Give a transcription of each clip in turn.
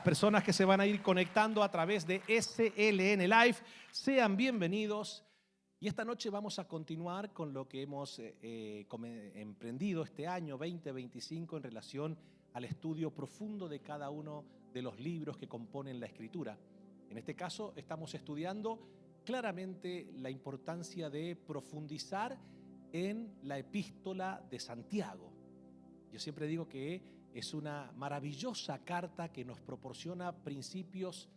las personas que se van a ir conectando a través de SLN Live, sean bienvenidos. Y esta noche vamos a continuar con lo que hemos emprendido este año 2025 en relación al estudio profundo de cada uno de los libros que componen la Escritura. En este caso estamos estudiando claramente la importancia de profundizar en la epístola de Santiago. Yo siempre digo que es una maravillosa carta que nos proporciona principios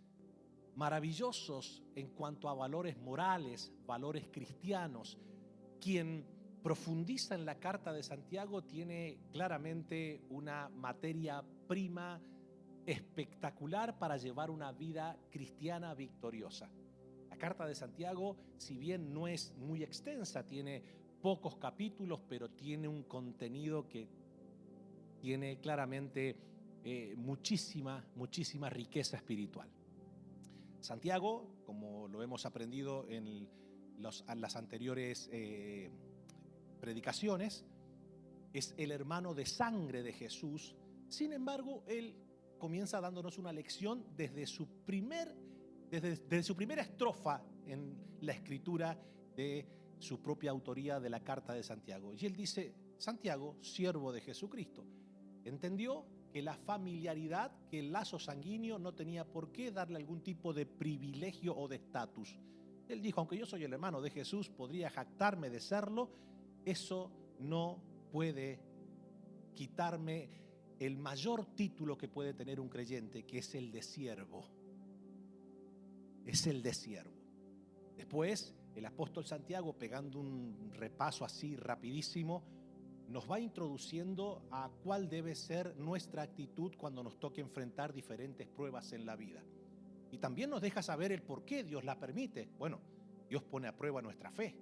maravillosos en cuanto a valores morales, valores cristianos. Quien profundiza en la carta de Santiago tiene claramente una materia prima espectacular para llevar una vida cristiana victoriosa. La carta de Santiago, si bien no es muy extensa, tiene pocos capítulos, pero tiene un contenido que tiene claramente muchísima riqueza espiritual. Santiago, como lo hemos aprendido en las anteriores predicaciones, es el hermano de sangre de Jesús. Sin embargo, él comienza dándonos una lección desde su primera estrofa en la escritura de su propia autoría de la carta de Santiago. Y él dice: Santiago, siervo de Jesucristo, entendió que la familiaridad, que el lazo sanguíneo no tenía por qué darle algún tipo de privilegio o de estatus. Él dijo: aunque yo soy el hermano de Jesús, podría jactarme de serlo, eso no puede quitarme el mayor título que puede tener un creyente, que es el de siervo. Es el de siervo. Después, el apóstol Santiago, pegando un repaso así rapidísimo, nos va introduciendo a cuál debe ser nuestra actitud cuando nos toque enfrentar diferentes pruebas en la vida. Y también nos deja saber el por qué Dios la permite. Bueno, Dios pone a prueba nuestra fe.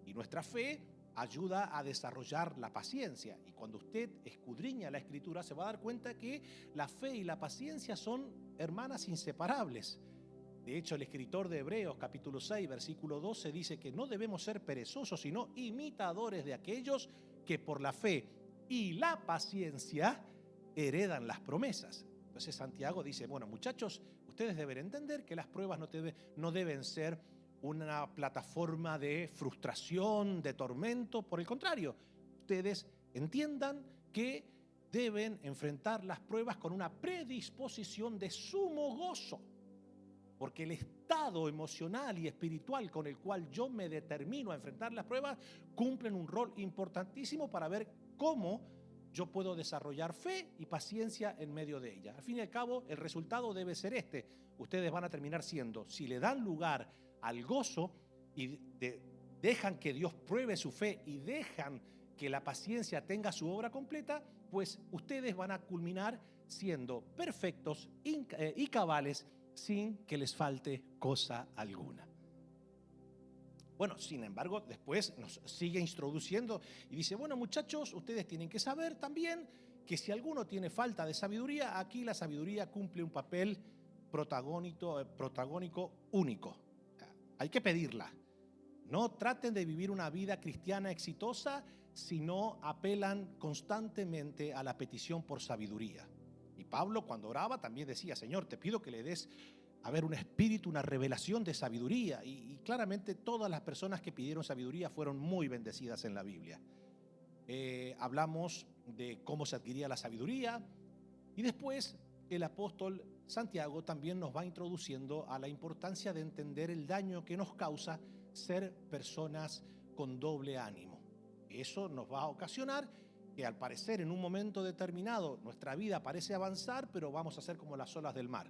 Y nuestra fe ayuda a desarrollar la paciencia. Y cuando usted escudriña la Escritura, se va a dar cuenta que la fe y la paciencia son hermanas inseparables. De hecho, el escritor de Hebreos, capítulo 6, versículo 12, dice que no debemos ser perezosos, sino imitadores de aquellos que por la fe y la paciencia heredan las promesas. Entonces Santiago dice: bueno, muchachos, ustedes deben entender que las pruebas no deben ser una plataforma de frustración, de tormento. Por el contrario, ustedes entiendan que deben enfrentar las pruebas con una predisposición de sumo gozo. Porque el estado emocional y espiritual con el cual yo me determino a enfrentar las pruebas cumplen un rol importantísimo para ver cómo yo puedo desarrollar fe y paciencia en medio de ella. Al fin y al cabo, el resultado debe ser este. Ustedes van a terminar siendo, si le dan lugar al gozo y dejan que Dios pruebe su fe y dejan que la paciencia tenga su obra completa, pues ustedes van a culminar siendo perfectos y cabales, sin que les falte cosa alguna. Bueno, sin embargo, después nos sigue introduciendo y dice: bueno, muchachos, ustedes tienen que saber también que si alguno tiene falta de sabiduría, aquí la sabiduría cumple un papel protagónico único. Hay que pedirla. No traten de vivir una vida cristiana exitosa si no apelan constantemente a la petición por sabiduría. Y Pablo, cuando oraba, también decía: Señor, te pido que le des un espíritu, una revelación de sabiduría. Y claramente todas las personas que pidieron sabiduría fueron muy bendecidas en la Biblia. Hablamos de cómo se adquiría la sabiduría, y después el apóstol Santiago también nos va introduciendo a la importancia de entender el daño que nos causa ser personas con doble ánimo. Eso nos va a ocasionar que, al parecer, en un momento determinado nuestra vida parece avanzar, pero vamos a ser como las olas del mar,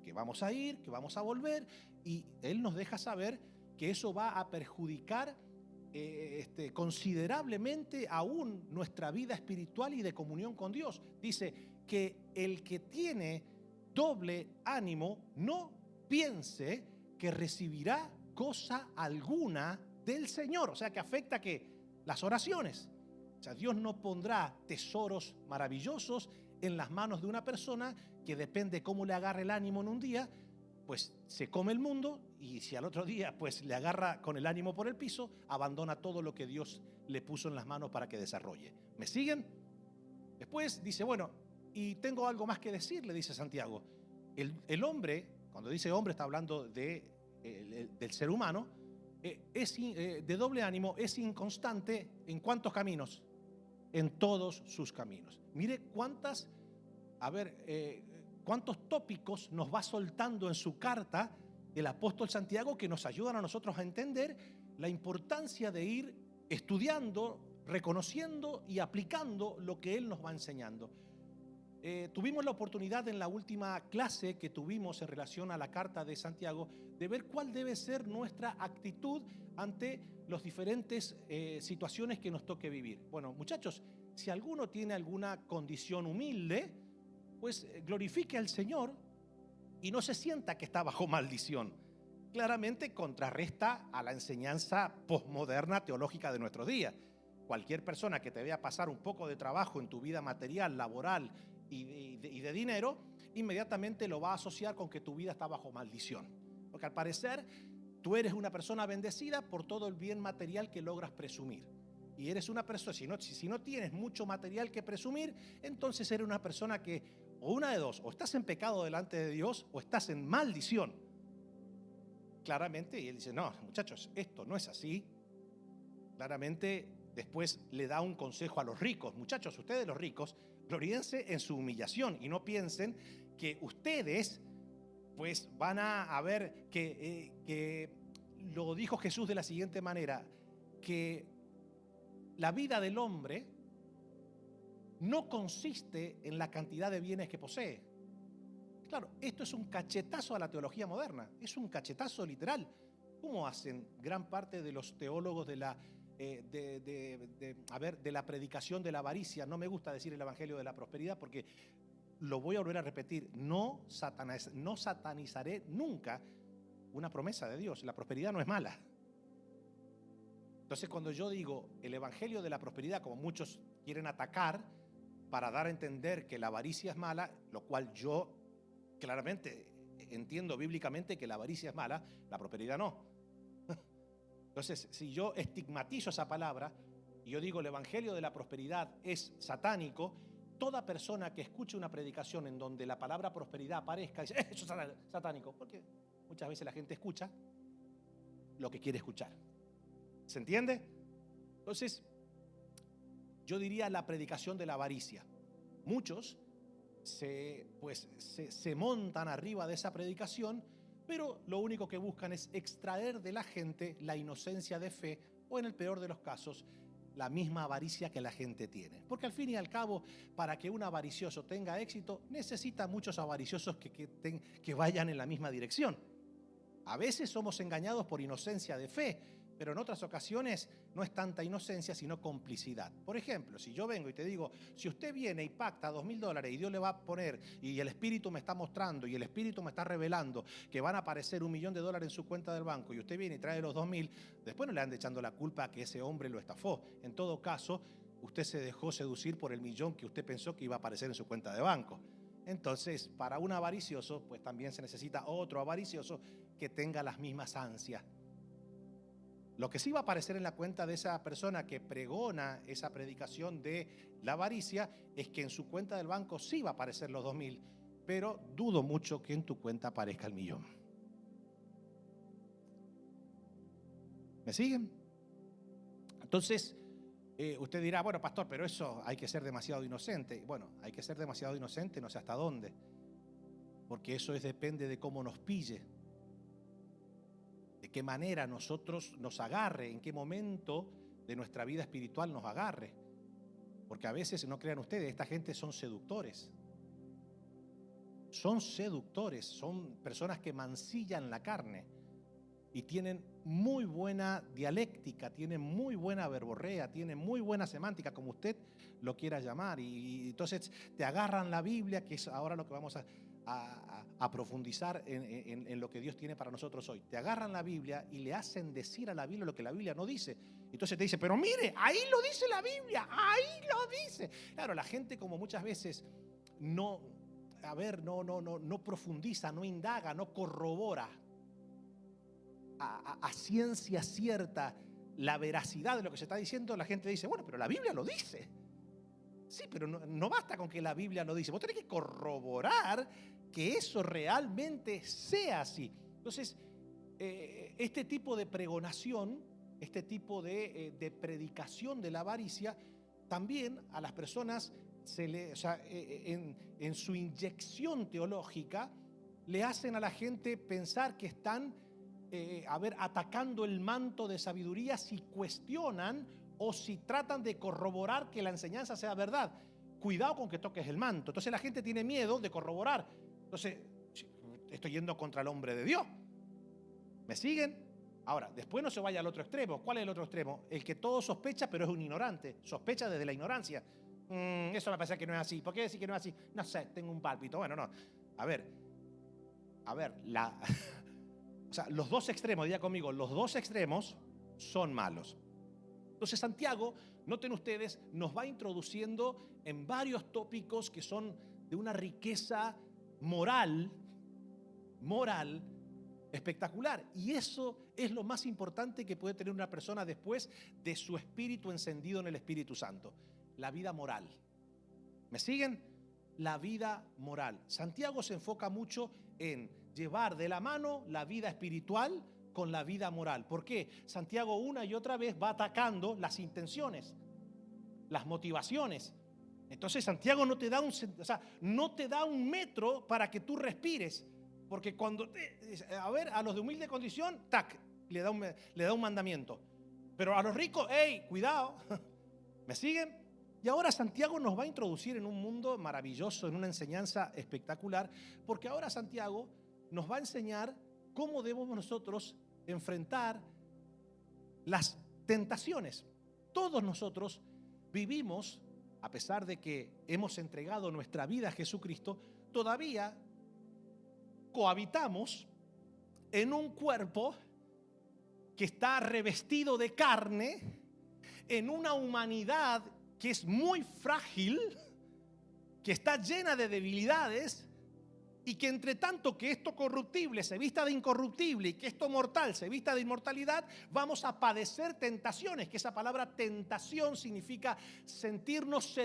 que vamos a ir, que vamos a volver, y él nos deja saber que eso va a perjudicar considerablemente aún nuestra vida espiritual y de comunión con Dios. Dice que el que tiene doble ánimo no piense que recibirá cosa alguna del Señor. O sea, que afecta que las oraciones. O sea, Dios no pondrá tesoros maravillosos en las manos de una persona que, depende cómo le agarre el ánimo en un día, pues se come el mundo, y si al otro día pues le agarra con el ánimo por el piso, abandona todo lo que Dios le puso en las manos para que desarrolle. ¿Me siguen? Después dice: bueno, y tengo algo más que decirle, dice Santiago. el hombre, cuando dice hombre está hablando del ser humano, de doble ánimo, es inconstante ¿en cuántos caminos? En todos sus caminos. Mire cuántos tópicos nos va soltando en su carta el apóstol Santiago que nos ayudan a nosotros a entender la importancia de ir estudiando, reconociendo y aplicando lo que él nos va enseñando. Tuvimos la oportunidad en la última clase que tuvimos en relación a la carta de Santiago de ver cuál debe ser nuestra actitud ante las diferentes situaciones que nos toque vivir. Bueno, muchachos, si alguno tiene alguna condición humilde, pues glorifique al Señor y no se sienta que está bajo maldición. Claramente contrarresta a la enseñanza posmoderna teológica de nuestros días. Cualquier persona que te vea pasar un poco de trabajo en tu vida material, laboral y de dinero, inmediatamente lo va a asociar con que tu vida está bajo maldición. Porque al parecer tú eres una persona bendecida por todo el bien material que logras presumir. Y eres una persona, si no tienes mucho material que presumir, entonces eres una persona que, o una de dos, o estás en pecado delante de Dios o estás en maldición. Claramente, y él dice, no, muchachos, esto no es así. Claramente, después le da un consejo a los ricos. Muchachos, ustedes los ricos, gloríense en su humillación y no piensen que ustedes pues van a ver que lo dijo Jesús de la siguiente manera, que la vida del hombre no consiste en la cantidad de bienes que posee. Claro, esto es un cachetazo a la teología moderna, es un cachetazo literal. ¿Cómo hacen gran parte de los teólogos de la predicación de la avaricia? No me gusta decir el evangelio de la prosperidad porque lo voy a volver a repetir, no satanizaré nunca una promesa de Dios. La prosperidad no es mala. Entonces, cuando yo digo el evangelio de la prosperidad, como muchos quieren atacar para dar a entender que la avaricia es mala, lo cual yo claramente entiendo bíblicamente que la avaricia es mala, la prosperidad no. Entonces, si yo estigmatizo esa palabra y yo digo el evangelio de la prosperidad es satánico, toda persona que escuche una predicación en donde la palabra prosperidad aparezca, dice, eso es satánico, porque muchas veces la gente escucha lo que quiere escuchar. ¿Se entiende? Entonces, yo diría la predicación de la avaricia. Muchos se montan arriba de esa predicación, pero lo único que buscan es extraer de la gente la inocencia de fe o, en el peor de los casos, la misma avaricia que la gente tiene. Porque al fin y al cabo, para que un avaricioso tenga éxito, necesita muchos avariciosos que vayan en la misma dirección. A veces somos engañados por inocencia de fe, pero en otras ocasiones no es tanta inocencia, sino complicidad. Por ejemplo, si yo vengo y te digo, si usted viene y pacta $2,000 y Dios le va a poner, y el Espíritu me está mostrando, y el Espíritu me está revelando que van a aparecer $1,000,000 en su cuenta del banco, y usted viene y trae los 2,000, después no le ande echando la culpa a que ese hombre lo estafó. En todo caso, usted se dejó seducir por el millón que usted pensó que iba a aparecer en su cuenta de banco. Entonces, para un avaricioso, pues también se necesita otro avaricioso que tenga las mismas ansias. Lo que sí va a aparecer en la cuenta de esa persona que pregona esa predicación de la avaricia es que en su cuenta del banco sí va a aparecer los 2,000, pero dudo mucho que en tu cuenta aparezca el millón. ¿Me siguen? Entonces, usted dirá, bueno, pastor, pero eso hay que ser demasiado inocente. Bueno, hay que ser demasiado inocente, no sé hasta dónde, porque eso depende de cómo nos pille. De qué manera nosotros nos agarre, en qué momento de nuestra vida espiritual nos agarre. Porque a veces, no crean ustedes, esta gente son seductores. Son seductores, son personas que mancillan la carne y tienen muy buena dialéctica, tienen muy buena verborrea, tienen muy buena semántica, como usted lo quiera llamar. Y entonces te agarran la Biblia, que es ahora lo que vamos a profundizar en lo que Dios tiene para nosotros hoy. Te agarran la Biblia y le hacen decir a la Biblia lo que la Biblia no dice. Entonces te dice, pero mire, ahí lo dice la Biblia, ahí lo dice. Claro, la gente como muchas veces no profundiza, no indaga, no corrobora a ciencia cierta la veracidad de lo que se está diciendo, la gente dice, bueno, pero la Biblia lo dice. Sí, pero no basta con que la Biblia lo dice. Vos tenés que corroborar que eso realmente sea así. Entonces, este tipo de pregonación, este tipo de predicación de la avaricia, también a las personas en su inyección teológica le hacen a la gente pensar que están atacando el manto de sabiduría si cuestionan o si tratan de corroborar que la enseñanza sea verdad. Cuidado con que toques el manto. Entonces la gente tiene miedo de corroborar. Entonces, estoy yendo contra el hombre de Dios. ¿Me siguen? Ahora, después no se vaya al otro extremo. ¿Cuál es el otro extremo? El que todo sospecha, pero es un ignorante. Sospecha desde la ignorancia. Eso me parece que no es así. ¿Por qué decir que no es así? No sé, tengo un pálpito. Bueno, no. A ver, o sea, los dos extremos, diga conmigo, los dos extremos son malos. Entonces Santiago, noten ustedes, nos va introduciendo en varios tópicos que son de una riqueza moral espectacular. Y eso es lo más importante que puede tener una persona después de su espíritu encendido en el Espíritu Santo. La vida moral. ¿Me siguen? La vida moral. Santiago se enfoca mucho en llevar de la mano la vida espiritual con la vida moral. ¿Por qué? Santiago una y otra vez va atacando las intenciones, las motivaciones. Entonces Santiago no te da un metro para que tú respires, porque cuando a los de humilde condición, le da un mandamiento. Pero a los ricos, ¡hey, cuidado! ¿Me siguen? Y ahora Santiago nos va a introducir en un mundo maravilloso, en una enseñanza espectacular, porque ahora Santiago nos va a enseñar cómo debemos nosotros enfrentar las tentaciones. Todos nosotros vivimos, a pesar de que hemos entregado nuestra vida a Jesucristo, todavía cohabitamos en un cuerpo que está revestido de carne, en una humanidad que es muy frágil, que está llena de debilidades, y que entre tanto que esto corruptible se vista de incorruptible y que esto mortal se vista de inmortalidad, vamos a padecer tentaciones, que esa palabra tentación significa sentirnos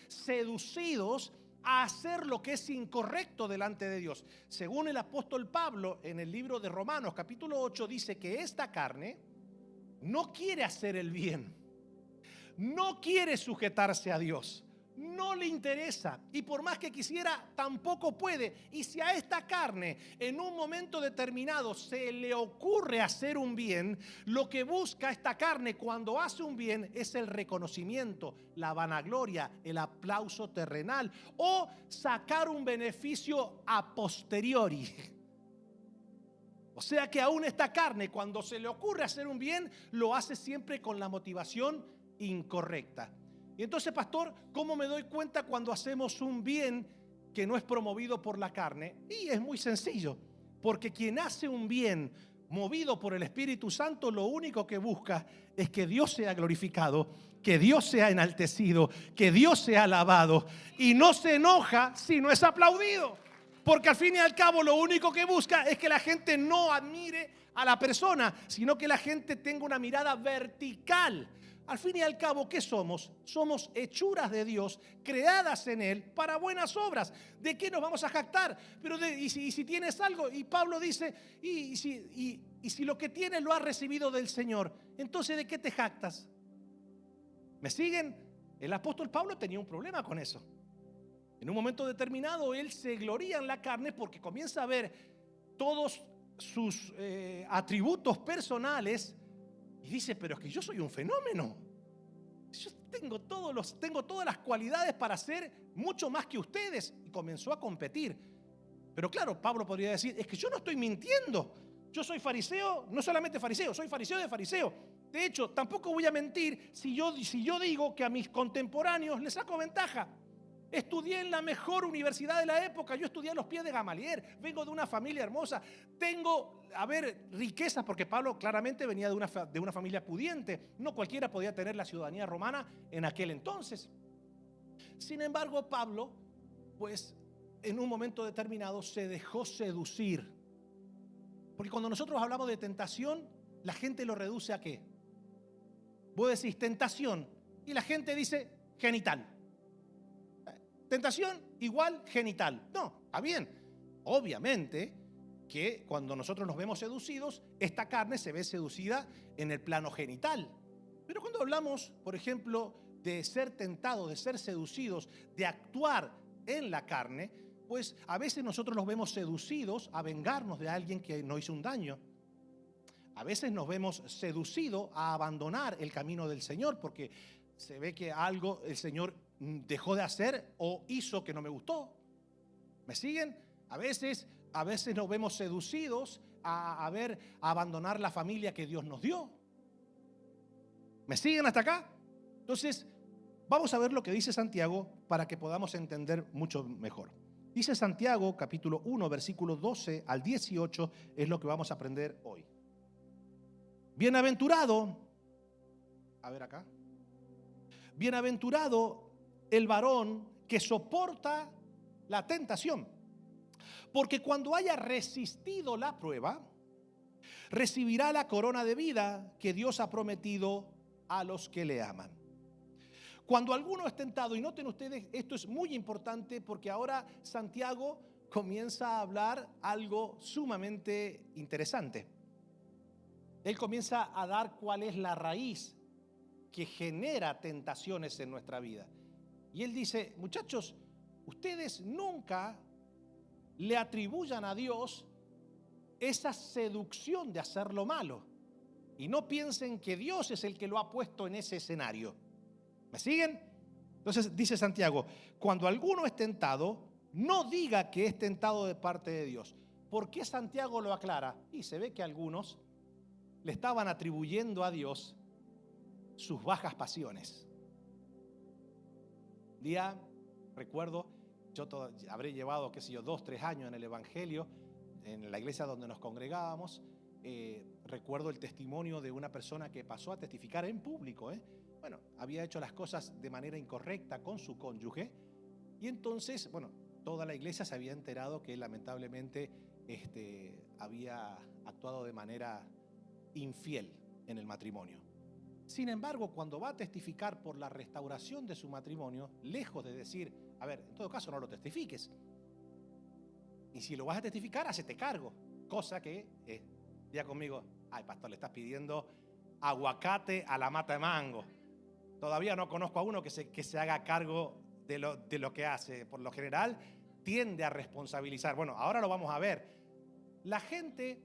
seducidos a hacer lo que es incorrecto delante de Dios. Según el apóstol Pablo en el libro de Romanos capítulo 8 dice que esta carne no quiere hacer el bien, no quiere sujetarse a Dios, no le interesa, y por más que quisiera tampoco puede. Y si a esta carne en un momento determinado se le ocurre hacer un bien, lo que busca esta carne cuando hace un bien es el reconocimiento, la vanagloria, el aplauso terrenal o sacar un beneficio a posteriori. O sea que aún esta carne, cuando se le ocurre hacer un bien, lo hace siempre con la motivación incorrecta. Y entonces, pastor, ¿cómo me doy cuenta cuando hacemos un bien que no es promovido por la carne? Y es muy sencillo, porque quien hace un bien movido por el Espíritu Santo, lo único que busca es que Dios sea glorificado, que Dios sea enaltecido, que Dios sea alabado, y no se enoja si no es aplaudido, porque al fin y al cabo lo único que busca es que la gente no admire a la persona, sino que la gente tenga una mirada vertical. Al fin y al cabo, ¿qué somos? Somos hechuras de Dios, creadas en Él para buenas obras. ¿De qué nos vamos a jactar? Pero si tienes algo, y Pablo dice, y si lo que tienes lo has recibido del Señor, entonces ¿de qué te jactas? ¿Me siguen? El apóstol Pablo tenía un problema con eso. En un momento determinado, él se gloría en la carne porque comienza a ver todos sus atributos personales. Y dice, pero es que yo soy un fenómeno. Yo tengo todas las cualidades para ser mucho más que ustedes. Y comenzó a competir. Pero claro, Pablo podría decir, es que yo no estoy mintiendo. Yo soy fariseo, no solamente fariseo, soy fariseo de fariseo. De hecho, tampoco voy a mentir si yo digo que a mis contemporáneos les saco ventaja. Estudié en la mejor universidad de la época. Yo estudié a los pies de Gamaliel. Vengo de una familia hermosa. Tengo, riquezas, porque Pablo claramente venía de una familia pudiente. No cualquiera podía tener la ciudadanía romana en aquel entonces. Sin embargo, Pablo, pues, en un momento determinado se dejó seducir. Porque cuando nosotros hablamos de tentación, la gente lo reduce ¿a qué? Vos decís tentación y la gente dice genital. Tentación igual genital. No, está bien. Obviamente que cuando nosotros nos vemos seducidos, esta carne se ve seducida en el plano genital. Pero cuando hablamos, por ejemplo, de ser tentados, de ser seducidos, de actuar en la carne, pues a veces nosotros nos vemos seducidos a vengarnos de alguien que nos hizo un daño. A veces nos vemos seducidos a abandonar el camino del Señor porque se ve que algo el Señor dejó de hacer o hizo que no me gustó. ¿Me siguen? A veces nos vemos seducidos a abandonar la familia que Dios nos dio. ¿Me siguen hasta acá? Entonces, vamos a ver lo que dice Santiago para que podamos entender mucho mejor. Dice Santiago, capítulo 1, versículos 12 al 18, es lo que vamos a aprender hoy. Bienaventurado, a ver acá. Bienaventurado el varón que soporta la tentación, porque cuando haya resistido la prueba, recibirá la corona de vida que Dios ha prometido a los que le aman. Cuando alguno es tentado, y noten ustedes, esto es muy importante porque ahora Santiago comienza a hablar algo sumamente interesante. Él comienza a dar cuál es la raíz que genera tentaciones en nuestra vida. Y él dice, muchachos, ustedes nunca le atribuyan a Dios esa seducción de hacer lo malo. Y no piensen que Dios es el que lo ha puesto en ese escenario. ¿Me siguen? Entonces dice Santiago, cuando alguno es tentado, no diga que es tentado de parte de Dios. ¿Por qué Santiago lo aclara? Y se ve que algunos le estaban atribuyendo a Dios sus bajas pasiones. Un día, recuerdo, habré llevado, 2, 3 años en el Evangelio, en la iglesia donde nos congregábamos. Recuerdo el testimonio de una persona que pasó a testificar en público. Bueno, había hecho las cosas de manera incorrecta con su cónyuge. Y entonces, toda la iglesia se había enterado que él lamentablemente había actuado de manera infiel en el matrimonio. Sin embargo, cuando va a testificar por la restauración de su matrimonio, lejos de decir, en todo caso no lo testifiques. Y si lo vas a testificar, hacete cargo. Cosa que, diga conmigo, ay pastor, le estás pidiendo aguacate a la mata de mango. Todavía no conozco a uno que se haga cargo de lo que hace. Por lo general, tiende a responsabilizar. Bueno, ahora lo vamos a ver. La gente,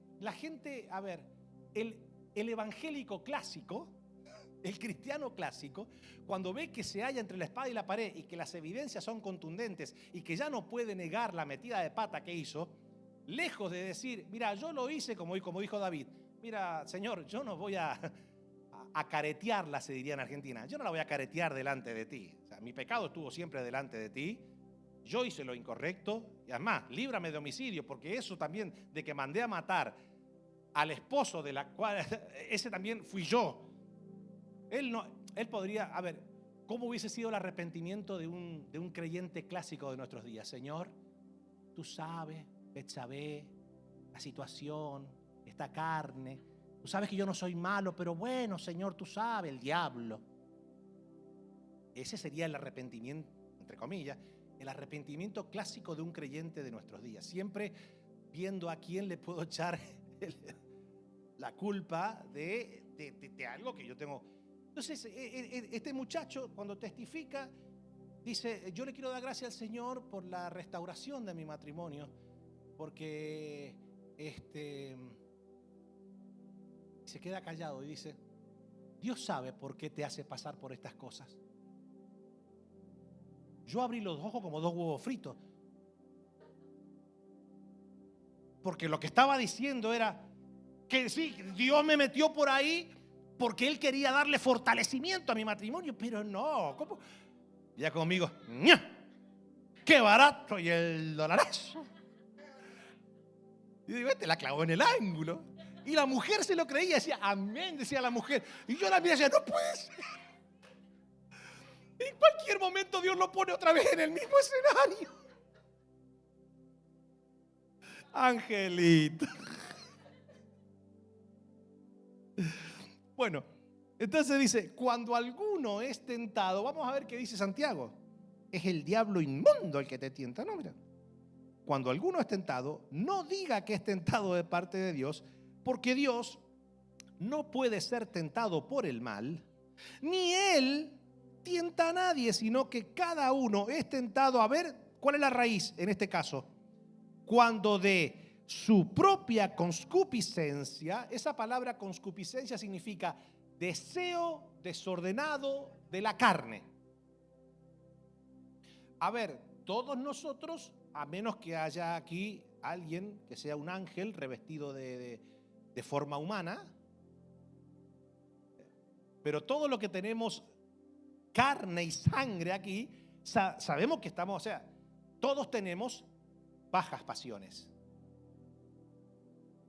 el evangélico clásico, el cristiano clásico, cuando ve que se halla entre la espada y la pared y que las evidencias son contundentes y que ya no puede negar la metida de pata que hizo, lejos de decir, mira, yo lo hice como dijo David, mira, Señor, yo no voy a caretearla, se diría en Argentina, yo no la voy a caretear delante de ti. O sea, mi pecado estuvo siempre delante de ti, yo hice lo incorrecto y además, líbrame de homicidio, porque eso también de que mandé a matar al esposo de la cual, ese también fui yo. Él podría, ¿cómo hubiese sido el arrepentimiento de un creyente clásico de nuestros días? Señor, tú sabes, Betsabé, la situación, esta carne, tú sabes que yo no soy malo, pero bueno, Señor, tú sabes, el diablo. Ese sería el arrepentimiento, entre comillas, el arrepentimiento clásico de un creyente de nuestros días. Siempre viendo a quién le puedo echar la culpa de algo que yo tengo. Entonces, este muchacho, cuando testifica, dice, yo le quiero dar gracias al Señor por la restauración de mi matrimonio, porque se queda callado y dice, Dios sabe por qué te hace pasar por estas cosas. Yo abrí los ojos como 2 huevos fritos, porque lo que estaba diciendo era que sí, Dios me metió por ahí porque Él quería darle fortalecimiento a mi matrimonio, pero no, ¿cómo? Ya conmigo, ¡ña! ¡Qué barato! Y el dolarazo. Y digo, la clavó en el ángulo. Y la mujer se lo creía, decía, amén, decía la mujer. Y yo la miraba y decía, no puede ser. En cualquier momento Dios lo pone otra vez en el mismo escenario. Angelito. Bueno, entonces dice, cuando alguno es tentado, vamos a ver qué dice Santiago. Es el diablo inmundo el que te tienta, ¿no? Mira. cuando alguno es tentado, no diga que es tentado de parte de Dios, porque Dios no puede ser tentado por el mal, ni Él tienta a nadie, sino que cada uno es tentado. A ver, ¿cuál es la raíz en este caso? Cuando de su propia concupiscencia, esa palabra concupiscencia significa deseo desordenado de la carne. A ver, todos nosotros, a menos que haya aquí alguien que sea un ángel revestido de forma humana, pero todo lo que tenemos carne y sangre aquí, sabemos que estamos, o sea, todos tenemos bajas pasiones.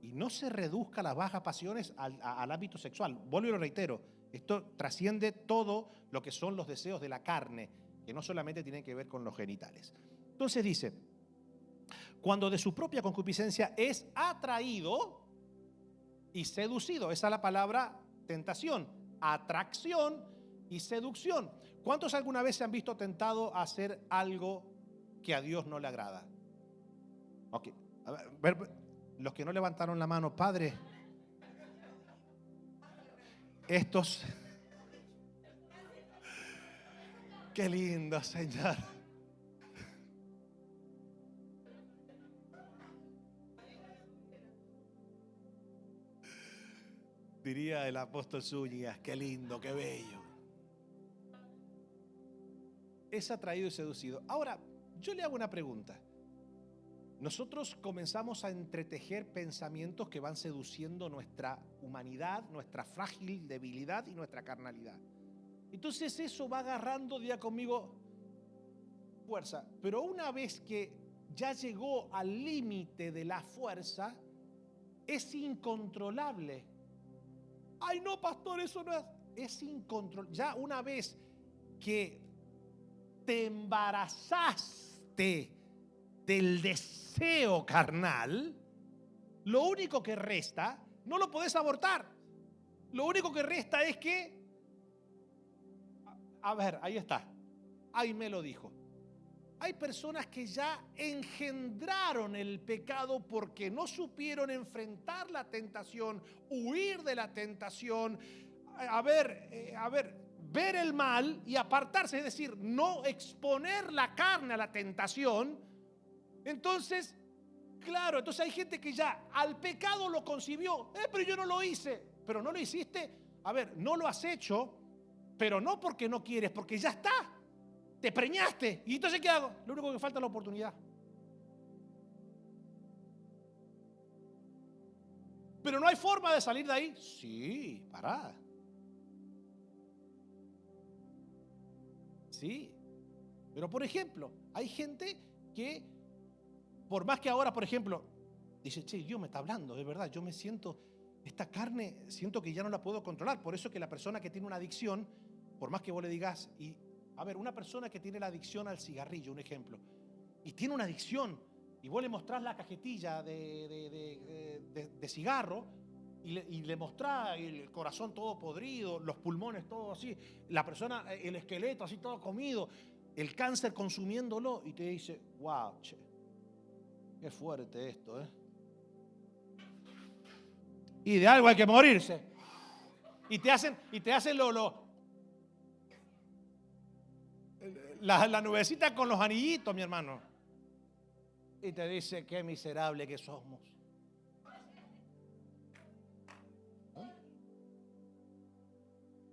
Y no se reduzca las bajas pasiones al ámbito sexual. Vuelvo y lo reitero, esto trasciende todo lo que son los deseos de la carne, que no solamente tienen que ver con los genitales. Entonces dice, cuando de su propia concupiscencia es atraído y seducido. Esa es la palabra tentación, atracción y seducción. ¿Cuántos alguna vez se han visto tentados a hacer algo que a Dios no le agrada? Ok, a ver, los que no levantaron la mano, Padre, estos, qué lindo, Señor. Diría el apóstol Zúñiga, qué lindo, qué bello. Es atraído y seducido. Ahora, yo le hago una pregunta. Nosotros comenzamos a entretejer pensamientos que van seduciendo nuestra humanidad, nuestra frágil debilidad y nuestra carnalidad. Entonces eso va agarrando, diga conmigo, fuerza. Pero una vez que ya llegó al límite de la fuerza, es incontrolable. Ay, no, pastor, eso no es. Es incontrolable. Ya una vez que te embarazaste del deseo carnal, lo único que resta, no lo podés abortar. Lo único que resta es que, a ver, ahí está. Ahí me lo dijo. Hay personas que ya engendraron el pecado porque no supieron enfrentar la tentación, huir de la tentación, ver el mal y apartarse, es decir, no exponer la carne a la tentación. Entonces, claro, entonces hay gente que ya al pecado lo concibió, pero yo no lo hice, pero no lo hiciste, a ver, no lo has hecho, pero no porque no quieres, porque ya está. Te preñaste. ¿Y entonces qué hago? Lo único que falta es la oportunidad. Pero no hay forma de salir de ahí. Sí, pará. Sí. Pero por ejemplo, hay gente que, por más que ahora, por ejemplo, dice, che, Dios me está hablando, es verdad, yo me siento, esta carne, siento que ya no la puedo controlar. Por eso que la persona que tiene una adicción, por más que vos le digas, y a ver, una persona que tiene la adicción al cigarrillo, un ejemplo, y tiene una adicción, y vos le mostrás la cajetilla de cigarro, y le mostrás el corazón todo podrido, los pulmones todo así, la persona, el esqueleto así todo comido, el cáncer consumiéndolo, y te dice, wow, che, qué fuerte esto, Y de algo hay que morirse. Y te hacen la nubecita con los anillitos, mi hermano. Y te dice, qué miserable que somos.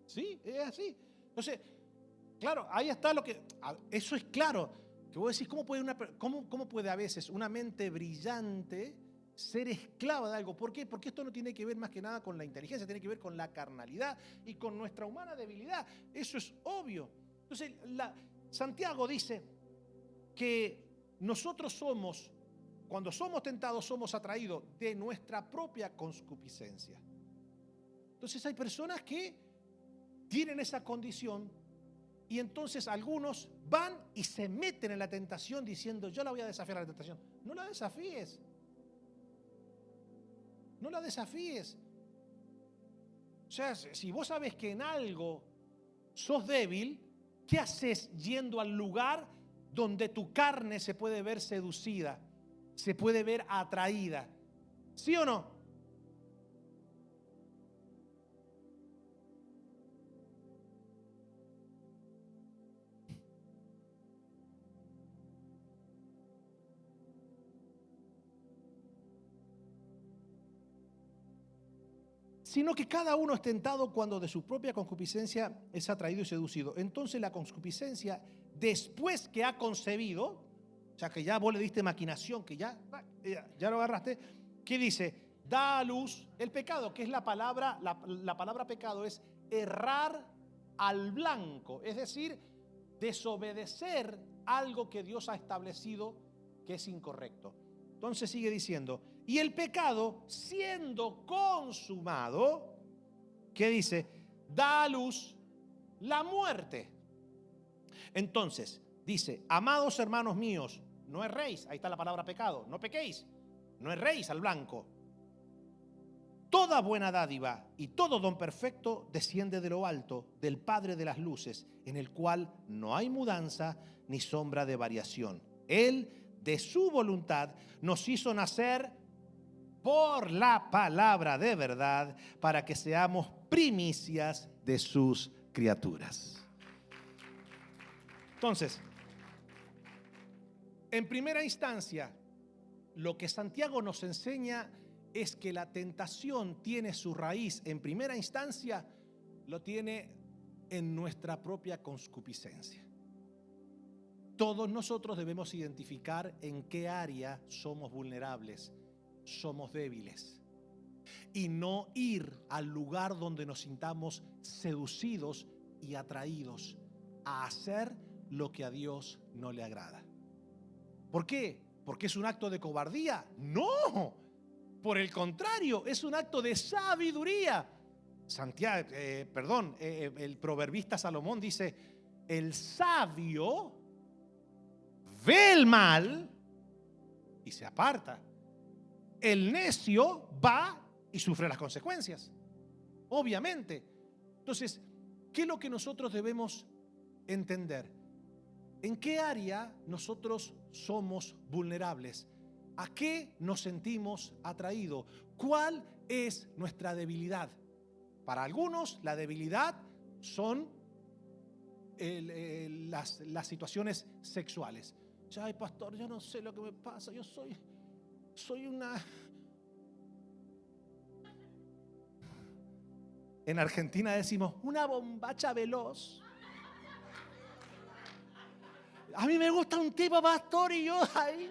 Sí, es así. Entonces, claro, ahí está lo que, eso es claro, que vos decís, ¿cómo puede a veces una mente brillante ser esclava de algo? ¿Por qué? Porque esto no tiene que ver más que nada con la inteligencia, tiene que ver con la carnalidad y con nuestra humana debilidad. Eso es obvio. Entonces, Santiago dice que nosotros somos, cuando somos tentados, somos atraídos de nuestra propia concupiscencia. Entonces hay personas que tienen esa condición y entonces algunos van y se meten en la tentación diciendo, yo la voy a desafiar a la tentación. No la desafíes. No la desafíes. O sea, si vos sabes que en algo sos débil, ¿qué haces yendo al lugar donde tu carne se puede ver seducida? se puede ver atraída. ¿Sí o no? Sino que cada uno es tentado cuando de su propia concupiscencia es atraído y seducido. Entonces la concupiscencia, después que ha concebido, o sea que ya vos le diste maquinación, que ya lo agarraste, ¿qué dice? Da a luz el pecado, que es la palabra pecado es errar al blanco, es decir, desobedecer algo que Dios ha establecido que es incorrecto. Entonces sigue diciendo, y el pecado siendo consumado, ¿qué dice? Da a luz la muerte. Entonces dice, amados hermanos míos, no erréis, ahí está la palabra pecado, no pequéis, no erréis al blanco. Toda buena dádiva y todo don perfecto desciende de lo alto, del Padre de las luces, en el cual no hay mudanza ni sombra de variación. Él, de su voluntad, nos hizo nacer por la palabra de verdad, para que seamos primicias de sus criaturas. Entonces, en primera instancia, lo que Santiago nos enseña es que la tentación tiene su raíz, en primera instancia, lo tiene en nuestra propia concupiscencia. Todos nosotros debemos identificar en qué área somos vulnerables, somos débiles, y no ir al lugar donde nos sintamos seducidos y atraídos a hacer lo que a Dios no le agrada. ¿Por qué? ¿Porque es un acto de cobardía? No, por el contrario, es un acto de sabiduría. El proverbista Salomón dice, el sabio ve el mal y se aparta. El necio va y sufre las consecuencias, obviamente. Entonces, ¿qué es lo que nosotros debemos entender? ¿En qué área nosotros somos vulnerables? ¿A qué nos sentimos atraídos? ¿Cuál es nuestra debilidad? Para algunos, la debilidad son las situaciones sexuales. Ay, pastor, yo no sé lo que me pasa. Yo soy una... En Argentina decimos, una bombacha veloz. A mí me gusta un tipo, pastor, y yo ahí...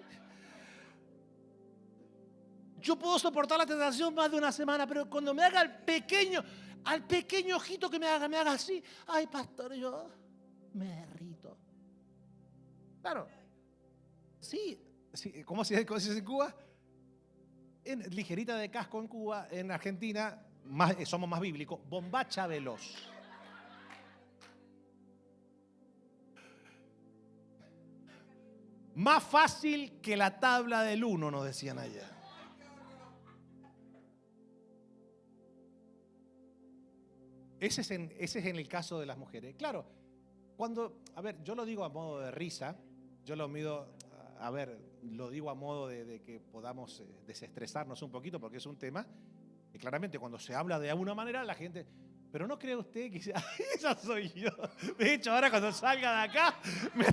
Yo puedo soportar la tentación más de una semana, pero cuando me haga al pequeño ojito que me haga así, ay, pastor, yo me derrito. Claro, sí, ¿cómo se dice en Cuba? Ligerita de casco en Cuba, en Argentina somos más bíblicos, bombacha veloz. Más fácil que la tabla del 1, nos decían allá. Ese es en el caso de las mujeres. Claro, yo lo digo a modo de risa, yo lo digo a modo de que podamos desestresarnos un poquito, porque es un tema que claramente cuando se habla de alguna manera la gente... Pero no cree usted que esa soy yo. De hecho, ahora cuando salga de acá, me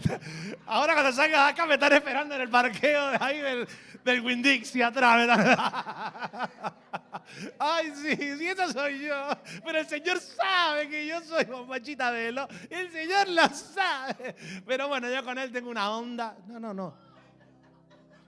están esperando en el parqueo de ahí del Winn-Dixie atrás. Ay, sí, esa soy yo. Pero el Señor sabe que yo soy bombachita velo. El Señor lo sabe. Pero bueno, yo con Él tengo una onda. No.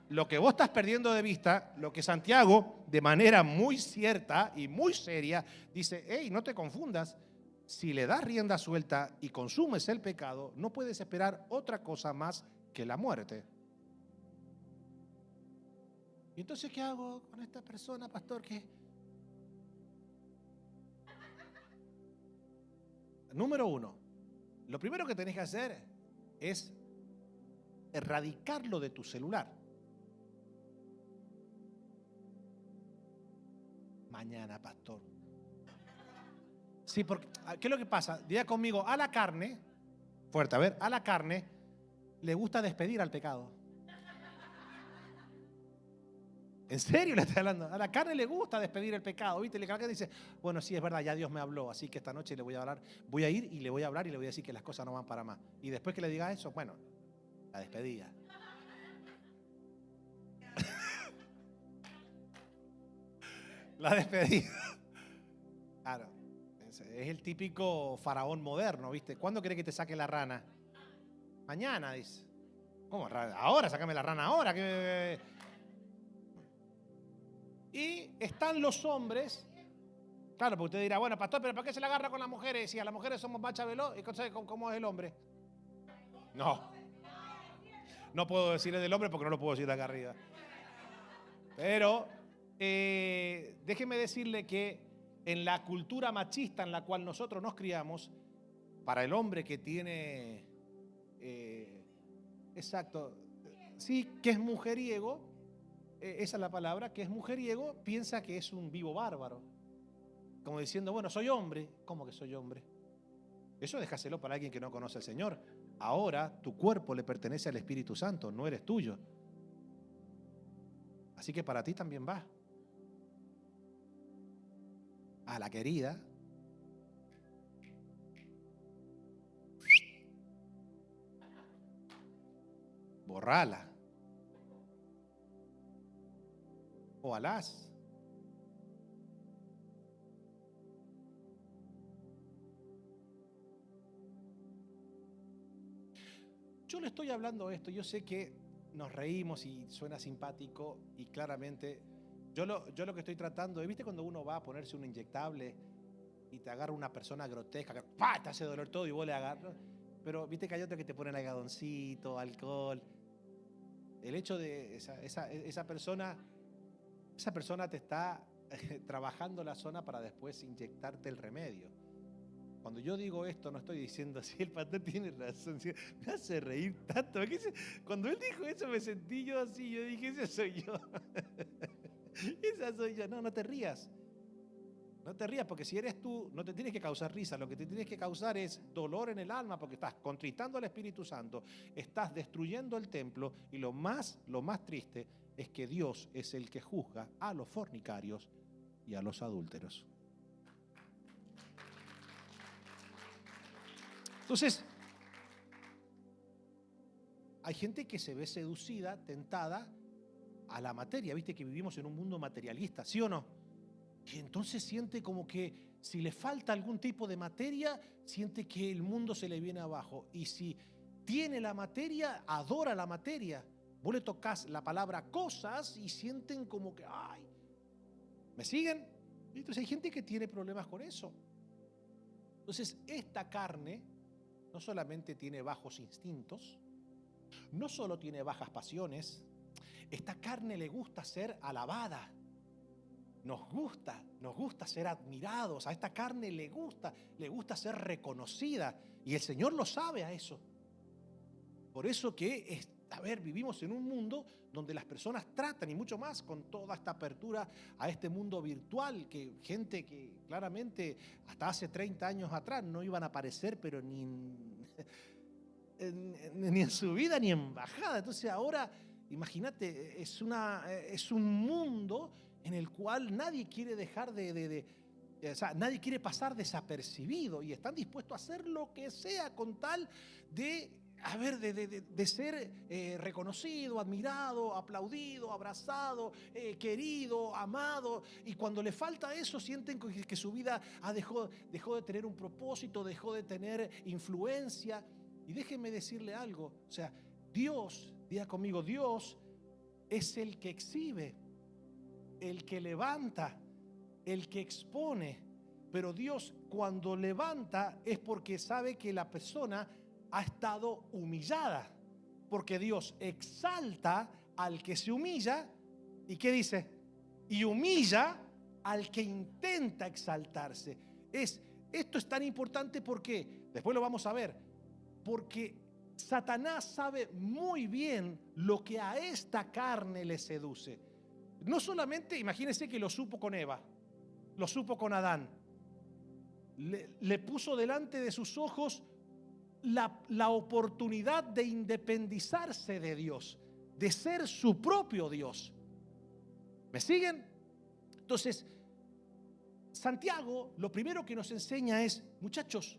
Lo que vos estás perdiendo de vista, lo que Santiago, de manera muy cierta y muy seria, dice, hey, no te confundas, si le das rienda suelta y consumes el pecado, no puedes esperar otra cosa más que la muerte. ¿Y entonces qué hago con esta persona, pastor? Número 1, lo primero que tenés que hacer es erradicarlo de tu celular. Mañana, pastor. Sí, porque, ¿qué es lo que pasa? Diga conmigo, a la carne, fuerte, a ver, a la carne le gusta despedir al pecado. ¿En serio le estoy hablando? A la carne le gusta despedir el pecado, ¿viste? La carne dice, bueno, sí, es verdad, ya Dios me habló, así que esta noche le voy a hablar, voy a ir y le voy a hablar y le voy a decir que las cosas no van para más. Y después que le diga eso, bueno, la despedida. La despedida. Claro, es el típico faraón moderno, ¿viste? ¿Cuándo quiere que te saque la rana? Mañana, dice. ¿Cómo? Ahora, sácame la rana ahora. Y están los hombres, claro, porque usted dirá, bueno, pastor, pero ¿por qué se la agarra con las mujeres? Si a las mujeres somos más chabelos, ¿y cómo es el hombre? No puedo decirle del hombre porque no lo puedo decir de acá arriba. Pero déjeme decirle que en la cultura machista en la cual nosotros nos criamos, para el hombre que tiene, exacto, sí, que es mujeriego, esa es la palabra, que es mujeriego, piensa que es un vivo bárbaro. Como diciendo, bueno, soy hombre. ¿Cómo que soy hombre? Eso déjaselo para alguien que no conoce al Señor. Ahora tu cuerpo le pertenece al Espíritu Santo, no eres tuyo. Así que para ti también va. A la querida. Borrala. O alás. Yo le estoy hablando esto, yo sé que nos reímos y suena simpático y claramente yo lo que estoy tratando, ¿viste cuando uno va a ponerse un inyectable y te agarra una persona grotesca que ¡pah!, te hace doler todo y vos le agarras? Pero viste que hay otro que te ponen algodoncito, alcohol. El hecho de esa persona te está trabajando la zona para después inyectarte el remedio. Cuando yo digo esto, no estoy diciendo así, el pastor tiene razón. Me hace reír tanto. Cuando él dijo eso, me sentí yo así. Yo dije, ese soy yo. Esa soy yo. No te rías. No te rías, porque si eres tú, no te tienes que causar risa. Lo que te tienes que causar es dolor en el alma, porque estás contristando al Espíritu Santo, estás destruyendo el templo. Y lo más triste es que Dios es el que juzga a los fornicarios y a los adúlteros. Entonces, hay gente que se ve seducida, tentada a la materia. Viste que vivimos en un mundo materialista, ¿sí o no? Y entonces siente como que si le falta algún tipo de materia, siente que el mundo se le viene abajo. Y si tiene la materia, adora la materia. Vos le tocas la palabra cosas y sienten como que, ay, ¿me siguen? Entonces hay gente que tiene problemas con eso. Entonces esta carne no solamente tiene bajos instintos, no solo tiene bajas pasiones, esta carne le gusta ser alabada, nos gusta ser admirados, a esta carne le gusta ser reconocida y el Señor lo sabe a eso. Por eso que, vivimos en un mundo donde las personas tratan, y mucho más con toda esta apertura a este mundo virtual, que gente que claramente hasta hace 30 años atrás no iban a aparecer, pero ni en su vida ni en bajada. Entonces ahora, imagínate, es un mundo en el cual nadie quiere dejar nadie quiere pasar desapercibido y están dispuestos a hacer lo que sea con tal de ser reconocido, admirado, aplaudido, abrazado, querido, amado. Y cuando le falta eso, sienten que su vida dejó de tener un propósito, dejó de tener influencia. Y déjenme decirle algo, o sea, Dios, diga conmigo, Dios es el que exhibe, el que levanta, el que expone. Pero Dios cuando levanta es porque sabe que la persona ha estado humillada, porque Dios exalta al que se humilla. ¿Y qué dice? Y humilla al que intenta exaltarse. Esto es tan importante porque, después lo vamos a ver, porque Satanás sabe muy bien lo que a esta carne le seduce. No solamente, imagínense que lo supo con Eva, lo supo con Adán, le puso delante de sus ojos la oportunidad de independizarse de Dios, de ser su propio Dios. ¿Me siguen? Entonces, Santiago lo primero que nos enseña es, muchachos,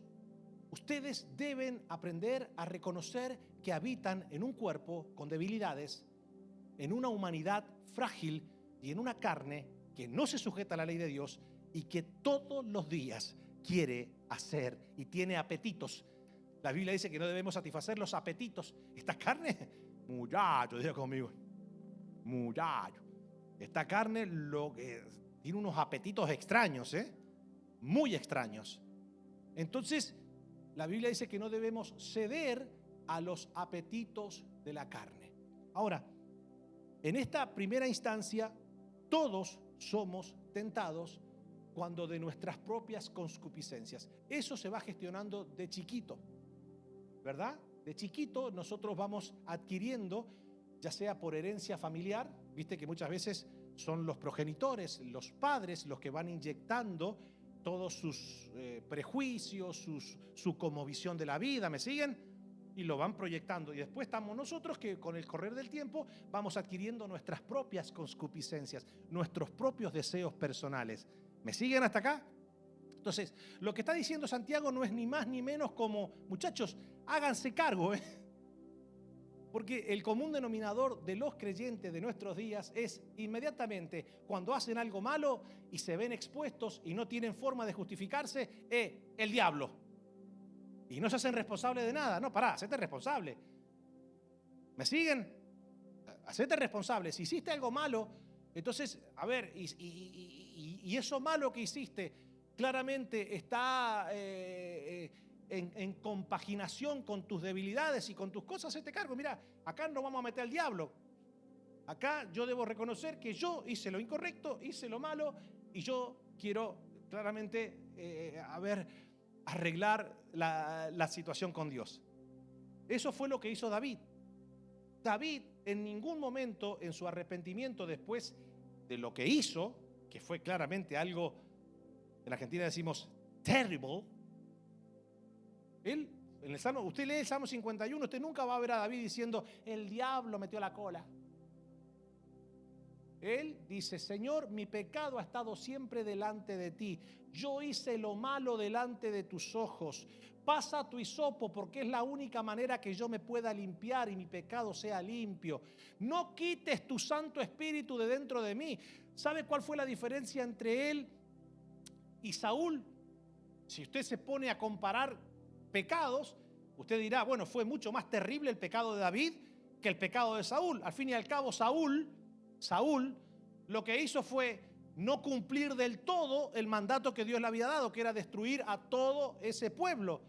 ustedes deben aprender a reconocer que habitan en un cuerpo con debilidades, en una humanidad frágil y en una carne que no se sujeta a la ley de Dios y que todos los días quiere hacer y tiene apetitos. La Biblia dice que no debemos satisfacer los apetitos. Esta carne, muchacho, diga conmigo, muchacho. Esta carne tiene unos apetitos extraños, muy extraños. Entonces, la Biblia dice que no debemos ceder a los apetitos de la carne. Ahora, en esta primera instancia, todos somos tentados cuando de nuestras propias concupiscencias. Eso se va gestionando de chiquito, ¿verdad? De chiquito nosotros vamos adquiriendo, ya sea por herencia familiar, viste que muchas veces son los progenitores, los padres, los que van inyectando todos sus prejuicios, su cosmovisión de la vida, ¿me siguen? Y lo van proyectando. Y después estamos nosotros que con el correr del tiempo vamos adquiriendo nuestras propias concupiscencias, nuestros propios deseos personales. ¿Me siguen hasta acá? Entonces, lo que está diciendo Santiago no es ni más ni menos como, muchachos, háganse cargo, Porque el común denominador de los creyentes de nuestros días es inmediatamente cuando hacen algo malo y se ven expuestos y no tienen forma de justificarse, el diablo. Y no se hacen responsables de nada. No, pará, hacete responsable. ¿Me siguen? Hacete responsable. Si hiciste algo malo, entonces, a ver, y eso malo que hiciste claramente está en compaginación con tus debilidades y con tus cosas, hacete cargo. Mira, acá no vamos a meter al diablo. Acá yo debo reconocer que yo hice lo incorrecto, hice lo malo y yo quiero claramente, arreglar la situación con Dios. Eso fue lo que hizo David. David en ningún momento en su arrepentimiento después de lo que hizo, que fue claramente algo, en Argentina decimos terrible, él, en el Salmo, usted lee el Salmo 51, usted nunca va a ver a David diciendo, el diablo metió la cola. Él dice, Señor, mi pecado ha estado siempre delante de ti. Yo hice lo malo delante de tus ojos. Pasa tu hisopo porque es la única manera que yo me pueda limpiar y mi pecado sea limpio. No quites tu Santo Espíritu de dentro de mí. ¿Sabe cuál fue la diferencia entre él y Saúl? Si usted se pone a comparar pecados, usted dirá, bueno, fue mucho más terrible el pecado de David que el pecado de Saúl. Al fin y al cabo, Saúl lo que hizo fue no cumplir del todo el mandato que Dios le había dado, que era destruir a todo ese pueblo.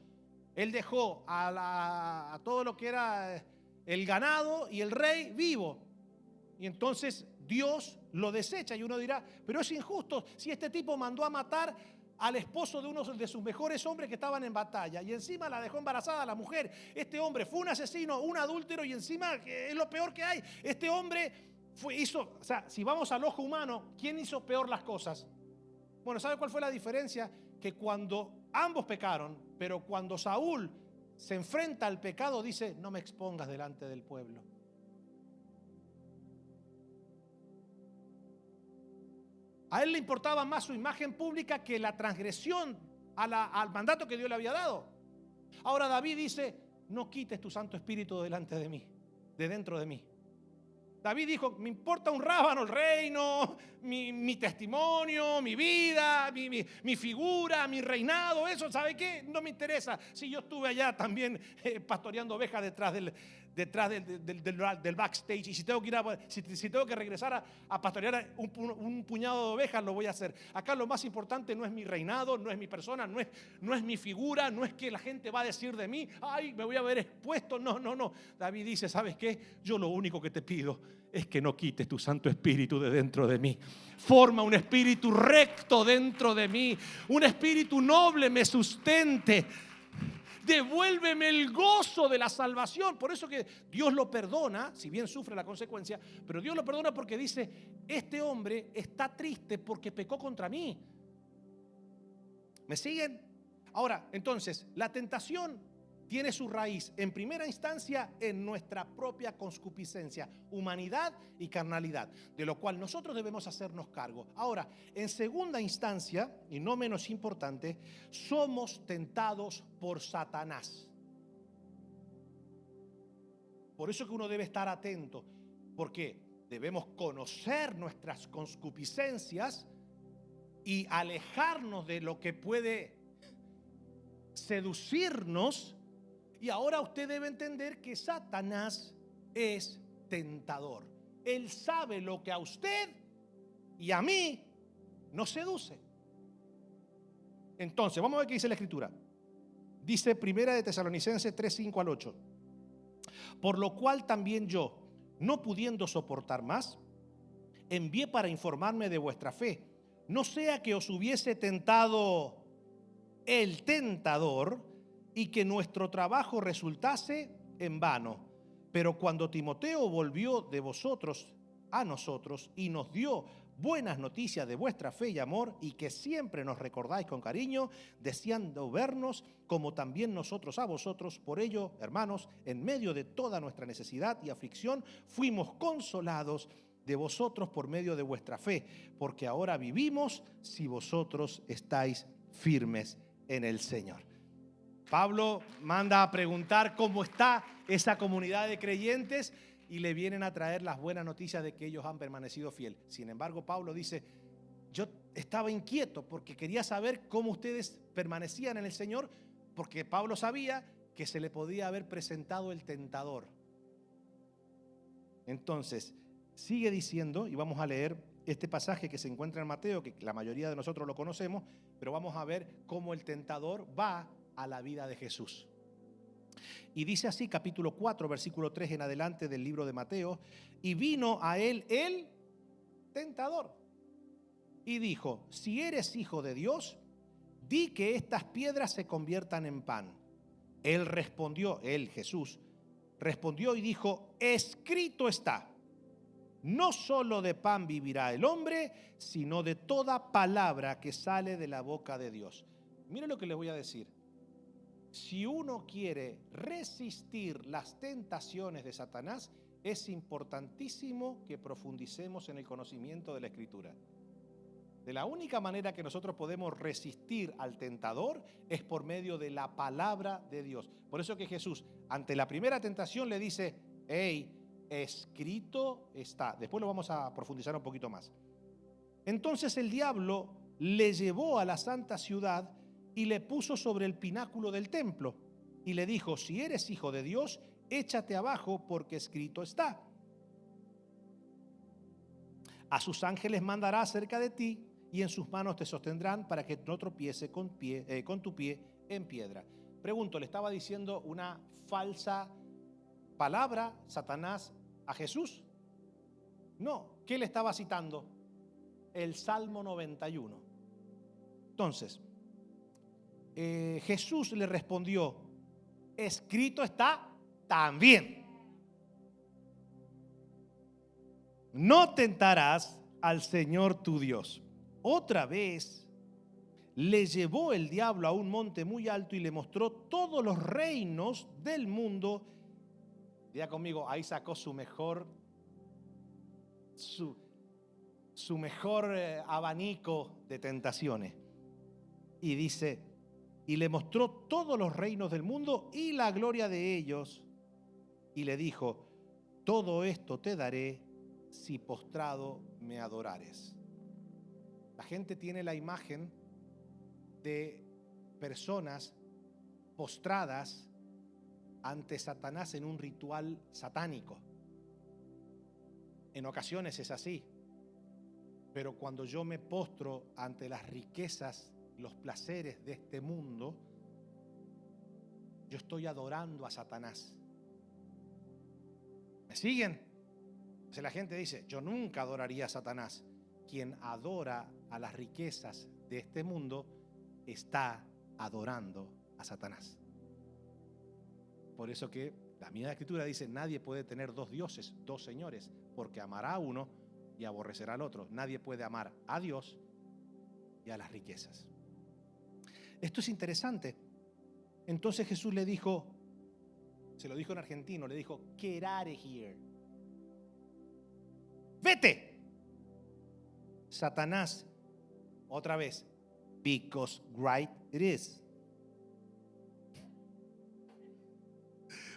Él dejó a todo lo que era el ganado y el rey vivo. Y entonces Dios lo desecha y uno dirá, pero es injusto si este tipo mandó a matar al esposo de uno de sus mejores hombres que estaban en batalla y encima la dejó embarazada a la mujer. Este hombre fue un asesino, un adúltero y encima, que es lo peor que hay, este hombre hizo, o sea, si vamos al ojo humano, ¿quién hizo peor las cosas? Bueno, ¿sabe cuál fue la diferencia? Que cuando ambos pecaron, pero cuando Saúl se enfrenta al pecado, dice, no me expongas delante del pueblo. A él le importaba más su imagen pública que la transgresión al mandato que Dios le había dado. Ahora David dice, no quites tu Santo Espíritu delante de mí, de dentro de mí. David dijo, me importa un rábano el reino, mi testimonio, mi vida, mi figura, mi reinado, eso, ¿sabe qué? No me interesa. Si yo estuve allá también pastoreando ovejas detrás del backstage, y si tengo que regresar a pastorear un puñado de ovejas, lo voy a hacer. Acá lo más importante no es mi reinado, no es mi persona, no es mi figura, no es que la gente va a decir de mí, ay, me voy a ver expuesto. No. David dice, ¿sabes qué? Yo lo único que te pido es que no quites tu Santo Espíritu de dentro de mí. Forma un espíritu recto dentro de mí, un espíritu noble me sustente. Devuélveme el gozo de la salvación. Por eso que Dios lo perdona, si bien sufre la consecuencia, pero Dios lo perdona porque dice, este hombre está triste porque pecó contra mí. ¿Me siguen? Ahora, entonces, la tentación tiene su raíz en primera instancia en nuestra propia concupiscencia, humanidad y carnalidad, de lo cual nosotros debemos hacernos cargo. Ahora, en segunda instancia, y no menos importante, somos tentados por Satanás. Por eso que uno debe estar atento, porque debemos conocer nuestras concupiscencias y alejarnos de lo que puede seducirnos. Y ahora usted debe entender que Satanás es tentador. Él sabe lo que a usted y a mí nos seduce. Entonces, vamos a ver qué dice la Escritura. Dice Primera de Tesalonicenses 3, 5 al 8. Por lo cual también yo, no pudiendo soportar más, envié para informarme de vuestra fe. No sea que os hubiese tentado el tentador y que nuestro trabajo resultase en vano. Pero cuando Timoteo volvió de vosotros a nosotros y nos dio buenas noticias de vuestra fe y amor, y que siempre nos recordáis con cariño, deseando vernos como también nosotros a vosotros, por ello, hermanos, en medio de toda nuestra necesidad y aflicción, fuimos consolados de vosotros por medio de vuestra fe, porque ahora vivimos si vosotros estáis firmes en el Señor. Pablo manda a preguntar cómo está esa comunidad de creyentes y le vienen a traer las buenas noticias de que ellos han permanecido fiel. Sin embargo, Pablo dice, yo estaba inquieto porque quería saber cómo ustedes permanecían en el Señor, porque Pablo sabía que se le podía haber presentado el tentador. Entonces, sigue diciendo, y vamos a leer este pasaje que se encuentra en Mateo, que la mayoría de nosotros lo conocemos, pero vamos a ver cómo el tentador va a la vida de Jesús. Y dice así, capítulo 4, versículo 3 en adelante del libro de Mateo: y vino a él el tentador y dijo, si eres hijo de Dios, di que estas piedras se conviertan en pan. Él respondió, Jesús, respondió y dijo, escrito está, no solo de pan vivirá el hombre, sino de toda palabra que sale de la boca de Dios. Mire lo que les voy a decir. Si uno quiere resistir las tentaciones de Satanás, es importantísimo que profundicemos en el conocimiento de la Escritura. De la única manera que nosotros podemos resistir al tentador es por medio de la palabra de Dios. Por eso que Jesús, ante la primera tentación, le dice, escrito está. Después lo vamos a profundizar un poquito más. Entonces el diablo le llevó a la santa ciudad y le puso sobre el pináculo del templo y le dijo, si eres hijo de Dios, échate abajo, porque escrito está. A sus ángeles mandará acerca de ti y en sus manos te sostendrán para que no tropiece con tu pie en piedra. Pregunto, ¿le estaba diciendo una falsa palabra Satanás a Jesús? No, ¿qué le estaba citando? El Salmo 91. Entonces, Jesús le respondió, escrito está también. No tentarás al Señor tu Dios. Otra vez le llevó el diablo a un monte muy alto y le mostró todos los reinos del mundo. Diga conmigo, ahí sacó su mejor abanico de tentaciones. Y dice, y le mostró todos los reinos del mundo y la gloria de ellos. Y le dijo, todo esto te daré si postrado me adorares. La gente tiene la imagen de personas postradas ante Satanás en un ritual satánico. En ocasiones es así. Pero cuando yo me postro ante las riquezas, los placeres de este mundo, yo estoy adorando a Satanás. ¿Me siguen? Entonces la gente dice, yo nunca adoraría a Satanás. Quien adora a las riquezas de este mundo está adorando a Satanás. Por eso que la misma Escritura dice, nadie puede tener dos dioses, dos señores, porque amará a uno y aborrecerá al otro. Nadie puede amar a Dios y a las riquezas. Esto es interesante. Entonces Jesús le dijo, Se lo dijo en argentino, le dijo, get out of here. Vete. Satanás, otra vez, because right it is.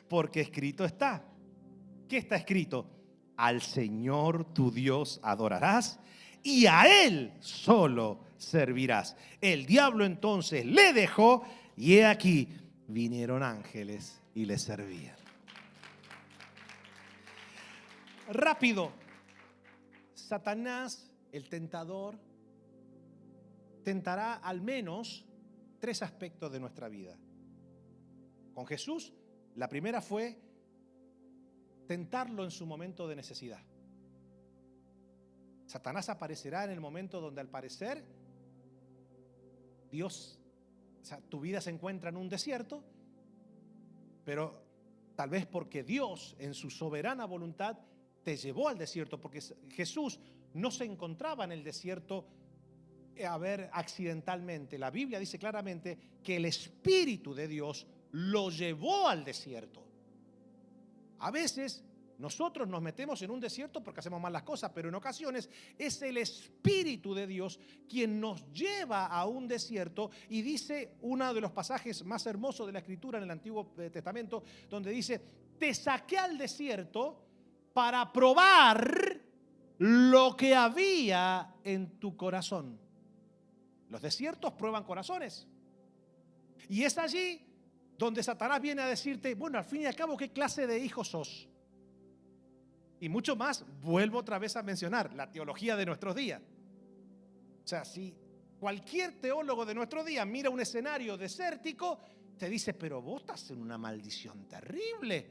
Porque escrito está. ¿Qué está escrito? Al Señor tu Dios adorarás y a Él solo servirás. El diablo entonces le dejó y he aquí vinieron ángeles y le servían. Rápido. Satanás, el tentador, tentará al menos 3 aspectos de nuestra vida. Con Jesús, la primera fue tentarlo en su momento de necesidad. Satanás aparecerá en el momento donde al parecer Dios, o sea, tu vida se encuentra en un desierto, pero tal vez porque Dios en su soberana voluntad te llevó al desierto, porque Jesús no se encontraba en el desierto accidentalmente. La Biblia dice claramente que el Espíritu de Dios lo llevó al desierto. A veces nosotros nos metemos en un desierto porque hacemos mal las cosas, pero en ocasiones es el Espíritu de Dios quien nos lleva a un desierto. Y dice uno de los pasajes más hermosos de la Escritura en el Antiguo Testamento, donde dice, te saqué al desierto para probar lo que había en tu corazón. Los desiertos prueban corazones. Y es allí donde Satanás viene a decirte, bueno, al fin y al cabo, ¿qué clase de hijo sos? Y mucho más, vuelvo otra vez a mencionar, la teología de nuestros días. O sea, si cualquier teólogo de nuestro día mira un escenario desértico, te dice, pero vos estás en una maldición terrible.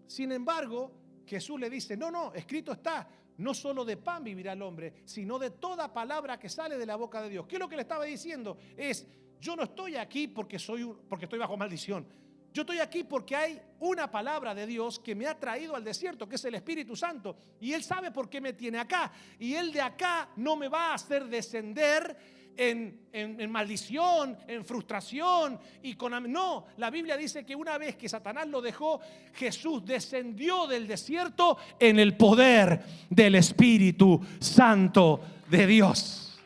Sin embargo, Jesús le dice, no, escrito está, no solo de pan vivirá el hombre, sino de toda palabra que sale de la boca de Dios. ¿Qué es lo que le estaba diciendo? Es, yo no estoy aquí porque estoy bajo maldición. Yo estoy aquí porque hay una palabra de Dios que me ha traído al desierto, que es el Espíritu Santo. Y Él sabe por qué me tiene acá. Y Él de acá no me va a hacer descender en maldición, en frustración no, la Biblia dice que una vez que Satanás lo dejó, Jesús descendió del desierto en el poder del Espíritu Santo de Dios.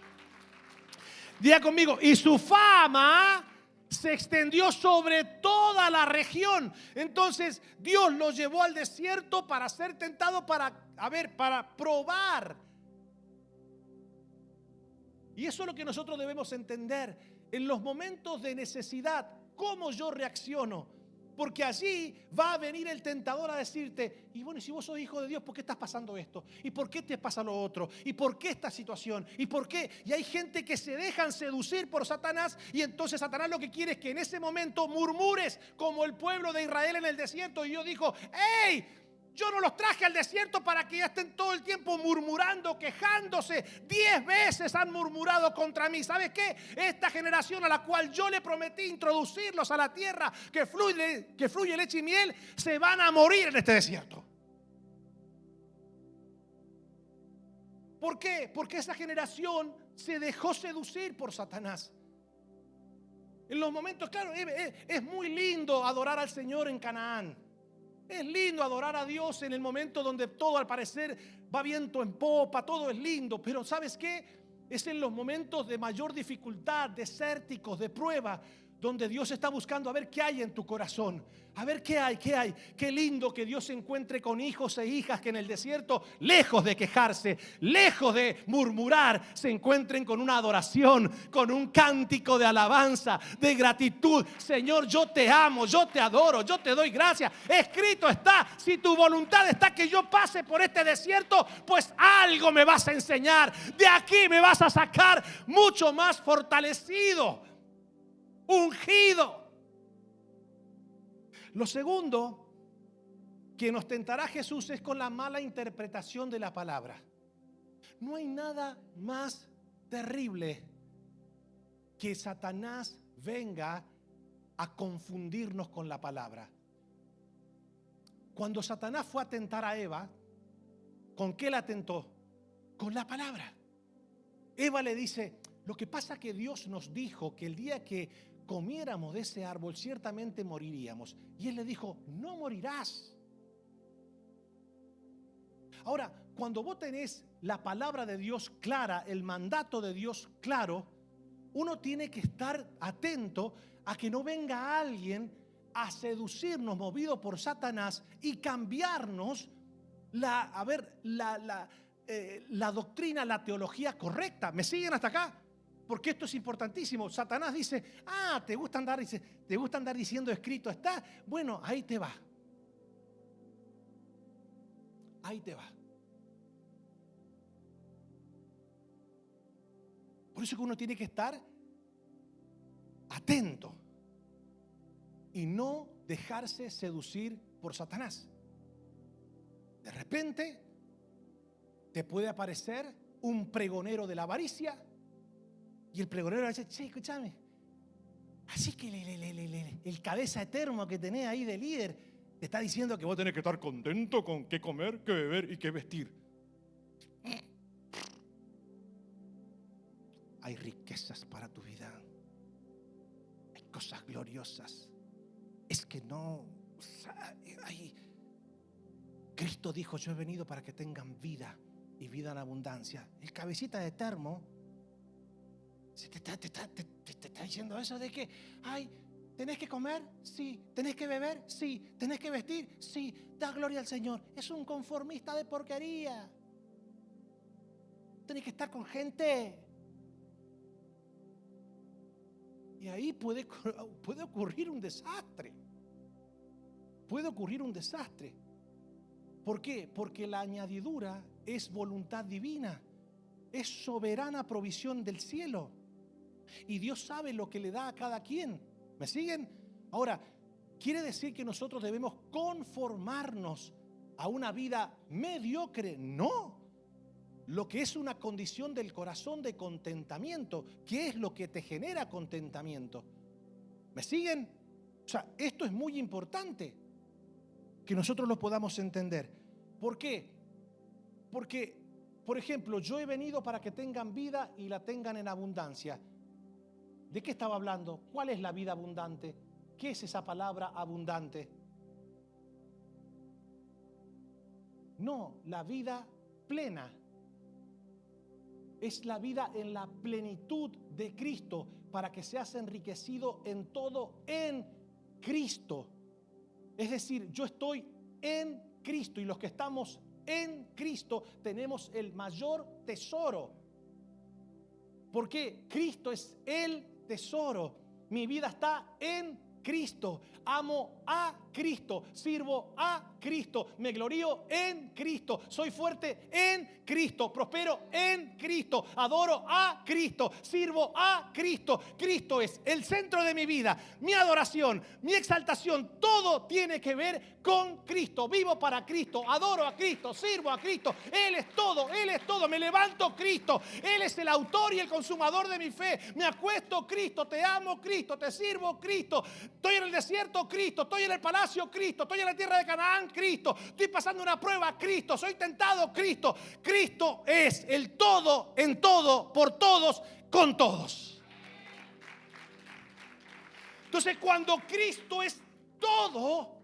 Diga conmigo, y su fama se extendió sobre toda la región. Entonces Dios lo llevó al desierto para ser tentado, para probar. Y eso es lo que nosotros debemos entender en los momentos de necesidad, cómo yo reacciono. Porque allí va a venir el tentador a decirte, y bueno, si vos sos hijo de Dios, ¿por qué estás pasando esto? ¿Y por qué te pasa lo otro? ¿Y por qué esta situación? ¿Y por qué? Y hay gente que se dejan seducir por Satanás, y entonces Satanás lo que quiere es que en ese momento murmures como el pueblo de Israel en el desierto. Y Dios dijo, ¡hey! Yo no los traje al desierto para que ya estén todo el tiempo murmurando, quejándose. 10 veces han murmurado contra mí. ¿Sabes qué? Esta generación a la cual yo le prometí introducirlos a la tierra que fluye leche y miel, se van a morir en este desierto. ¿Por qué? Porque esa generación se dejó seducir por Satanás. En los momentos, claro, es muy lindo adorar al Señor en Canaán. Es lindo adorar a Dios en el momento donde todo al parecer va viento en popa, todo es lindo. Pero ¿sabes qué? Es en los momentos de mayor dificultad, desérticos, de prueba, donde Dios está buscando a ver qué hay en tu corazón. A ver qué hay. Qué lindo que Dios se encuentre con hijos e hijas que en el desierto, lejos de quejarse, lejos de murmurar, se encuentren con una adoración, con un cántico de alabanza, de gratitud. Señor, yo te amo, yo te adoro, yo te doy gracias. Escrito está, si tu voluntad está que yo pase por este desierto, pues algo me vas a enseñar. De aquí me vas a sacar mucho más fortalecido, ungido. Lo segundo que nos tentará Jesús es con la mala interpretación de la palabra. No hay nada más terrible que Satanás venga a confundirnos con la palabra. Cuando Satanás fue a tentar a Eva, ¿con qué la tentó? Con la palabra. Eva le dice, lo que pasa es que Dios nos dijo que el día que comiéramos de ese árbol, ciertamente moriríamos. Y él le dijo, no morirás. Ahora, cuando vos tenés la palabra de Dios clara, el mandato de Dios claro, uno tiene que estar atento a que no venga alguien a seducirnos, movido por Satanás, y cambiarnos la doctrina, la teología correcta. ¿Me siguen hasta acá? Porque esto es importantísimo. Satanás dice, ¿te gusta andar diciendo escrito está? Bueno, ahí te va. Ahí te va. Por eso que uno tiene que estar atento y no dejarse seducir por Satanás. De repente te puede aparecer un pregonero de la avaricia y el pregonero dice, che, escúchame, así que el cabeza de termo que tenés ahí de líder te está diciendo que vos tenés que estar contento con qué comer, qué beber y qué vestir. Hay riquezas para tu vida. Hay cosas gloriosas. Es que no... Cristo dijo, yo he venido para que tengan vida y vida en abundancia. El cabecita de termo te está diciendo eso de que, ¿tenés que comer? Sí. ¿Tenés que beber? Sí. ¿Tenés que vestir? Sí. Da gloria al Señor. Es un conformista de porquería. Tenés que estar con gente. Y ahí puede ocurrir un desastre. Puede ocurrir un desastre. ¿Por qué? Porque la añadidura es voluntad divina. Es soberana provisión del cielo. Y Dios sabe lo que le da a cada quien. ¿Me siguen? Ahora, ¿quiere decir que nosotros debemos conformarnos a una vida mediocre? No. Lo que es una condición del corazón de contentamiento. ¿Qué es lo que te genera contentamiento? ¿Me siguen? O sea, esto es muy importante que nosotros lo podamos entender. ¿Por qué? Porque, por ejemplo, yo he venido para que tengan vida y la tengan en abundancia. ¿De qué estaba hablando? ¿Cuál es la vida abundante? ¿Qué es esa palabra abundante? No, la vida plena. Es la vida en la plenitud de Cristo, para que seas enriquecido en todo en Cristo. Es decir, yo estoy en Cristo, y los que estamos en Cristo tenemos el mayor tesoro. Porque Cristo es el tesoro. Mi vida está en Cristo. Amo a Cristo. Sirvo a Cristo. Me glorío en Cristo. Soy fuerte en Cristo. Prospero en Cristo. Adoro a Cristo. Sirvo a Cristo. Cristo es el centro de mi vida. Mi adoración, mi exaltación, todo tiene que ver con Cristo. Vivo para Cristo. Adoro a Cristo. Sirvo a Cristo. Él es todo. Él es todo. Me levanto Cristo. Él es el autor y el consumador de mi fe. Me acuesto Cristo. Te amo Cristo. Te sirvo Cristo. Estoy en el desierto Cristo. Estoy en el palacio Cristo. Estoy en la tierra de Canaán Cristo. Estoy pasando una prueba Cristo. Soy tentado Cristo. Cristo es el todo en todo, por todos, con todos. Entonces, cuando Cristo es todo,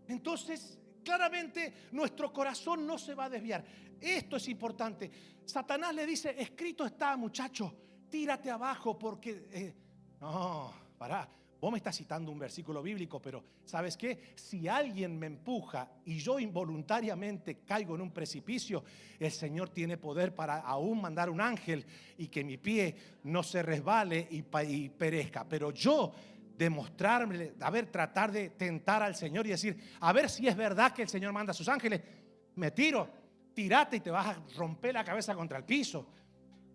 entonces claramente nuestro corazón no se va a desviar. Esto es importante. Satanás le dice, escrito está, muchacho, tírate abajo porque... no, pará. Vos me estás citando un versículo bíblico, pero ¿sabes qué? Si alguien me empuja y yo involuntariamente caigo en un precipicio, el Señor tiene poder para aún mandar un ángel y que mi pie no se resbale y perezca. Pero yo demostrarme, tratar de tentar al Señor y decir, a ver si es verdad que el Señor manda a sus ángeles, me tiro, tírate y te vas a romper la cabeza contra el piso.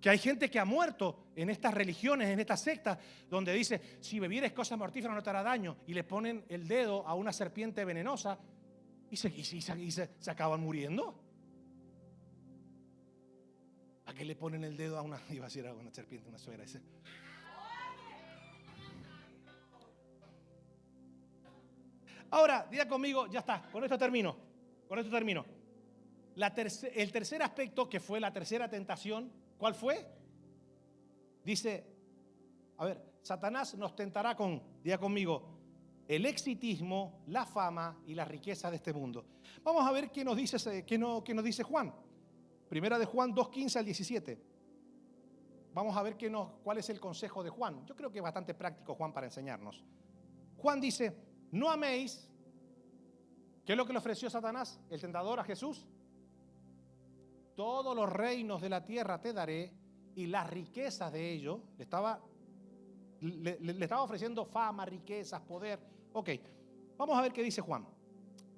Que hay gente que ha muerto en estas religiones, en estas sectas, donde dice, si bebieres cosas mortíferas no te hará daño, y le ponen el dedo a una serpiente venenosa y se acaban muriendo. ¿A qué le ponen el dedo a una, iba a decir a una serpiente, una suegra? Ahora, diga conmigo, ya está, con esto termino. El tercer aspecto, que fue la tercera tentación, ¿cuál fue? Dice, Satanás nos tentará diga conmigo, el exitismo, la fama y la riqueza de este mundo. Vamos a ver qué nos dice Juan. Primera de Juan 2:15 al 17. Vamos a ver cuál es el consejo de Juan. Yo creo que es bastante práctico Juan para enseñarnos. Juan dice, no améis. ¿Qué es lo que le ofreció Satanás, el tentador, a Jesús? Todos los reinos de la tierra te daré y las riquezas de ellos. Le estaba ofreciendo fama, riquezas, poder. Ok, vamos a ver qué dice Juan.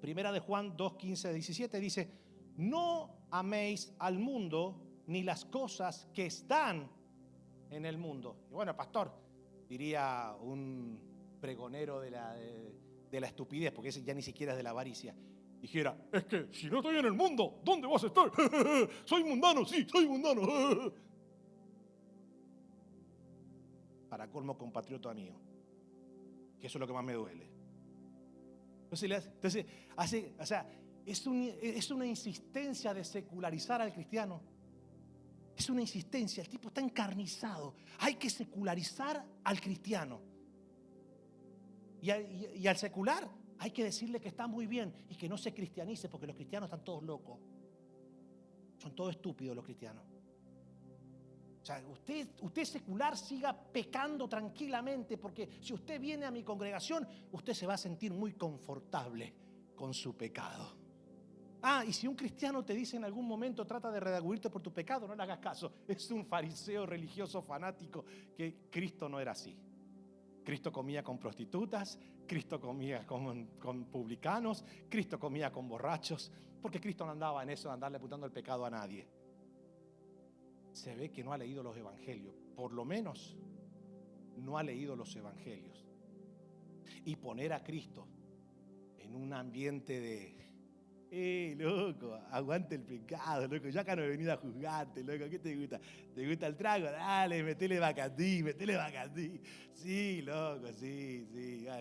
Primera de Juan 2:15, 17 dice, no améis al mundo ni las cosas que están en el mundo. Y bueno, pastor, diría un pregonero de la estupidez, porque ese ya ni siquiera es de la avaricia. Dijera, es que si no estoy en el mundo, ¿dónde vas a estar? Soy mundano, sí, soy mundano. Para colmo, compatriota mío, que eso es lo que más me duele. Entonces es una insistencia de secularizar al cristiano. Es una insistencia, el tipo está encarnizado. Hay que secularizar al cristiano. Y al secular hay que decirle que está muy bien y que no se cristianice, porque los cristianos están todos locos. Son todos estúpidos los cristianos. O sea, usted secular siga pecando tranquilamente, porque si usted viene a mi congregación, usted se va a sentir muy confortable con su pecado. Y si un cristiano te dice en algún momento trata de redarguirte por tu pecado, no le hagas caso. Es un fariseo religioso fanático, que Cristo no era así. Cristo comía con prostitutas, Cristo comía con publicanos, Cristo comía con borrachos, porque Cristo no andaba en eso de andarle apuntando el pecado a nadie. Se ve que no ha leído los evangelios, por lo menos no ha leído los evangelios. Y poner a Cristo en un ambiente de loco, aguante el pecado, loco, yo acá no he venido a juzgarte, loco, ¿qué te gusta? ¿Te gusta el trago? Dale, metele Bacardí. Sí, loco, sí.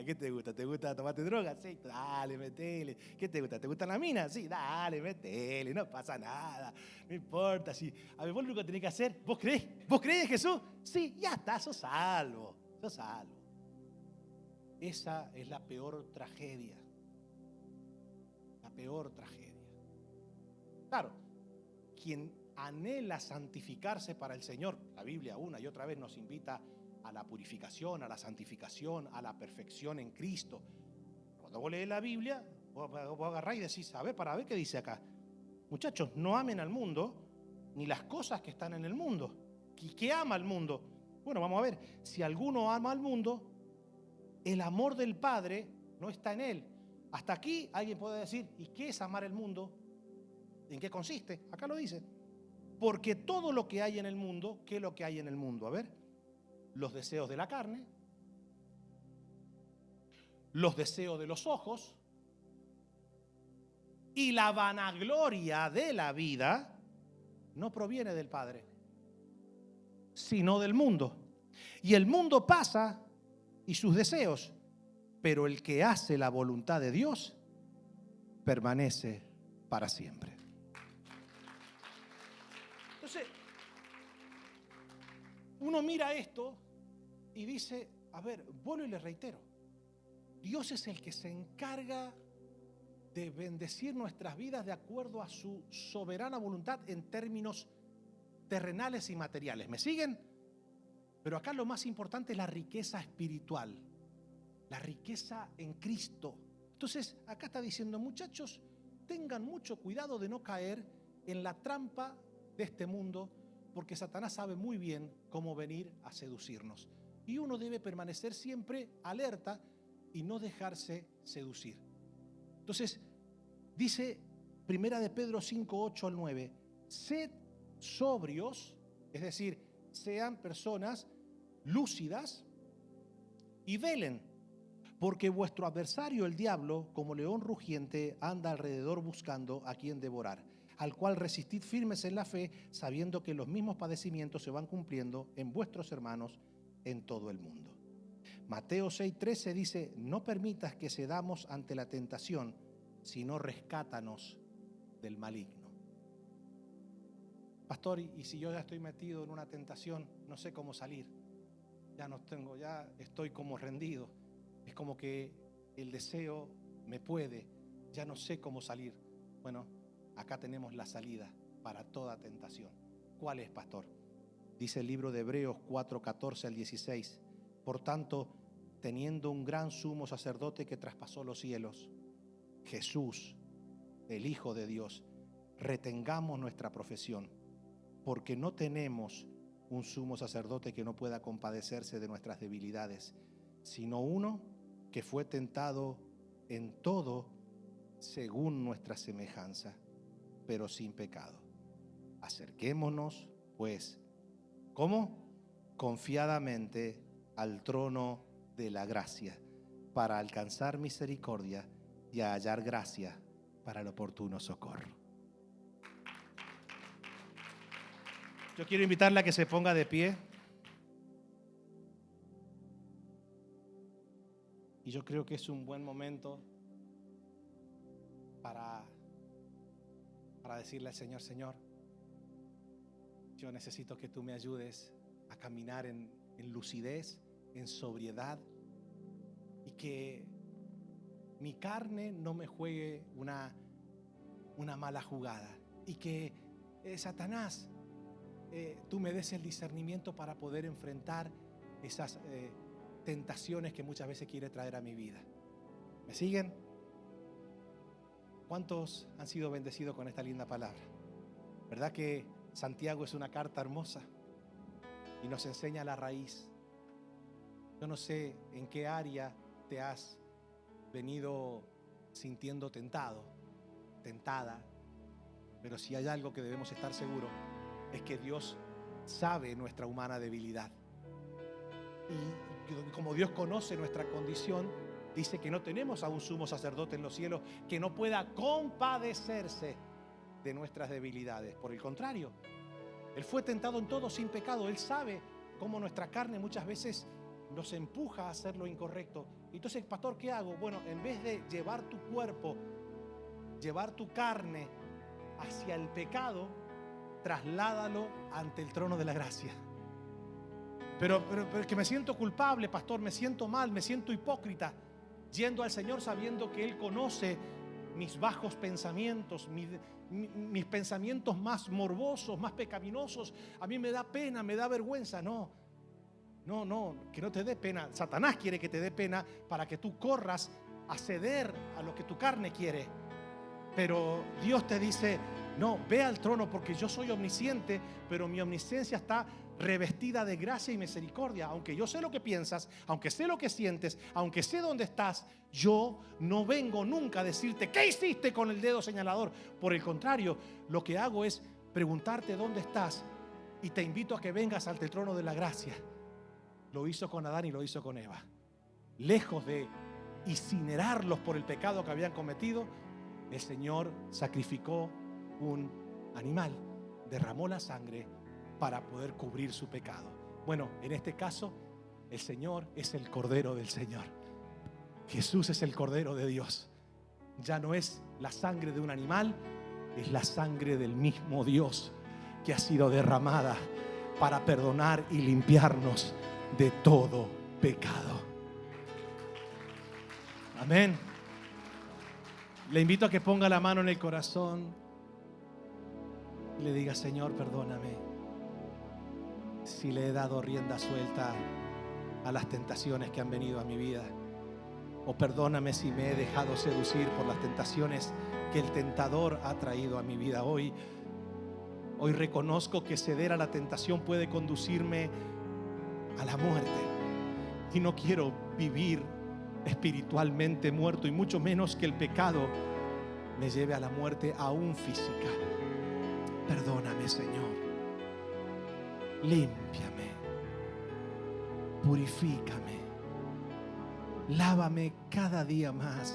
¿Qué te gusta? ¿Te gusta tomarte droga? Sí, dale, metele. ¿Qué te gusta? ¿Te gustan las minas? Sí, dale, metele, no pasa nada, no importa. Sí. A ver, vos lo único que tenés que hacer, ¿vos creés en Jesús? Sí, ya está, sos salvo. Esa es la peor tragedia. Peor tragedia. Claro, quien anhela santificarse para el Señor, la Biblia una y otra vez nos invita a la purificación, a la santificación, a la perfección en Cristo. Cuando vos lees la Biblia, vos agarrás y decís, a ver, para ver qué dice acá. Muchachos, no amen al mundo ni las cosas que están en el mundo. ¿Qué ama al mundo? Bueno, vamos a ver, si alguno ama al mundo, el amor del Padre no está en él. Hasta aquí alguien puede decir, ¿y qué es amar el mundo? ¿En qué consiste? Acá lo dice. Porque todo lo que hay en el mundo, ¿qué es lo que hay en el mundo? A ver, los deseos de la carne, los deseos de los ojos y la vanagloria de la vida no proviene del Padre, sino del mundo. Y el mundo pasa y sus deseos, pero el que hace la voluntad de Dios permanece para siempre. Entonces, uno mira esto y dice, a ver, vuelvo y le reitero, Dios es el que se encarga de bendecir nuestras vidas de acuerdo a su soberana voluntad en términos terrenales y materiales. ¿Me siguen? Pero acá lo más importante es la riqueza espiritual. La riqueza en Cristo. Entonces, acá está diciendo, muchachos, tengan mucho cuidado de no caer en la trampa de este mundo, porque Satanás sabe muy bien cómo venir a seducirnos. Y uno debe permanecer siempre alerta y no dejarse seducir. Entonces, dice Primera de Pedro 5, 8 al 9, sed sobrios, es decir, sean personas lúcidas y velen. Porque vuestro adversario, el diablo, como león rugiente, anda alrededor buscando a quien devorar, al cual resistid firmes en la fe, sabiendo que los mismos padecimientos se van cumpliendo en vuestros hermanos en todo el mundo. Mateo 6:13 dice, no permitas que cedamos ante la tentación, sino rescátanos del maligno. Pastor, y si yo ya estoy metido en una tentación, no sé cómo salir. ya no tengo, ya estoy como rendido. Es como que el deseo me puede, ya no sé cómo salir. Bueno, acá tenemos la salida para toda tentación. ¿Cuál es, pastor? Dice el libro de Hebreos 4:14 al 16. Por tanto, teniendo un gran sumo sacerdote que traspasó los cielos, Jesús, el Hijo de Dios, retengamos nuestra profesión, porque no tenemos un sumo sacerdote que no pueda compadecerse de nuestras debilidades, sino uno que fue tentado en todo según nuestra semejanza, pero sin pecado. Acerquémonos, pues, ¿cómo? Confiadamente al trono de la gracia, para alcanzar misericordia y hallar gracia para el oportuno socorro. Yo quiero invitarla a que se ponga de pie. Y yo creo que es un buen momento para decirle al Señor: Señor, yo necesito que tú me ayudes a caminar en lucidez, en sobriedad, y que mi carne no me juegue una mala jugada, y que Satanás, tú me des el discernimiento para poder enfrentar esas tentaciones que muchas veces quiere traer a mi vida. ¿Me siguen? ¿Cuántos han sido bendecidos con esta linda palabra? ¿Verdad que Santiago es una carta hermosa y nos enseña la raíz? Yo no sé en qué área te has venido sintiendo tentado, tentada, pero si hay algo que debemos estar seguros es que Dios sabe nuestra humana debilidad, y como Dios conoce nuestra condición, dice que no tenemos a un sumo sacerdote en los cielos que no pueda compadecerse de nuestras debilidades. Por el contrario, Él fue tentado en todo sin pecado. Él sabe cómo nuestra carne muchas veces nos empuja a hacer lo incorrecto. Entonces, pastor, ¿qué hago? Bueno, en vez de llevar tu cuerpo, llevar tu carne hacia el pecado, trasládalo ante el trono de la gracia. Pero es que me siento culpable, pastor, me siento mal, me siento hipócrita, yendo al Señor sabiendo que Él conoce mis bajos pensamientos, mis pensamientos más morbosos, más pecaminosos. A mí me da pena, me da vergüenza. No, que no te dé pena. Satanás quiere que te dé pena para que tú corras a ceder a lo que tu carne quiere. Pero Dios te dice: no, ve al trono, porque yo soy omnisciente, pero mi omnisciencia está revestida de gracia y misericordia. Aunque yo sé lo que piensas, aunque sé lo que sientes, aunque sé dónde estás, yo no vengo nunca a decirte ¿qué hiciste con el dedo señalador? Por el contrario, lo que hago es preguntarte dónde estás, y te invito a que vengas ante el trono de la gracia. Lo hizo con Adán y lo hizo con Eva. Lejos de incinerarlos por el pecado que habían cometido, el Señor sacrificó un animal, derramó la sangre para poder cubrir su pecado. Bueno, en este caso, el Señor es el Cordero del Señor. Jesús es el Cordero de Dios. Ya no es la sangre de un animal, es la sangre del mismo Dios que ha sido derramada para perdonar y limpiarnos de todo pecado. Amén. Le invito a que ponga la mano en el corazón y le diga: Señor, perdóname si le he dado rienda suelta a las tentaciones que han venido a mi vida, o perdóname si me he dejado seducir por las tentaciones que el tentador ha traído a mi vida. Hoy reconozco que ceder a la tentación puede conducirme a la muerte, y no quiero vivir espiritualmente muerto, y mucho menos que el pecado me lleve a la muerte aún física. Perdóname, Señor. Límpiame, purifícame, lávame cada día más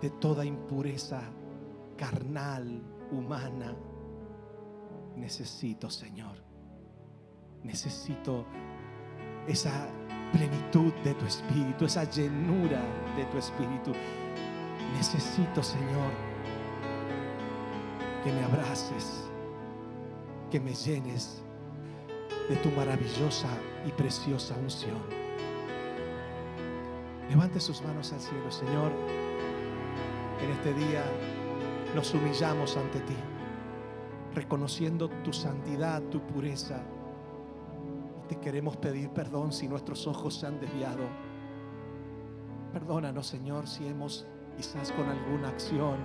de toda impureza carnal, humana. Necesito, Señor, necesito esa plenitud de tu Espíritu, esa llenura de tu Espíritu. Necesito, Señor, que me abraces, que me llenes, de tu maravillosa y preciosa unción. Levante sus manos al cielo. Señor, en este día nos humillamos ante ti, reconociendo tu santidad, tu pureza. Y te queremos pedir perdón si nuestros ojos se han desviado. Perdónanos, Señor, si hemos quizás con alguna acción.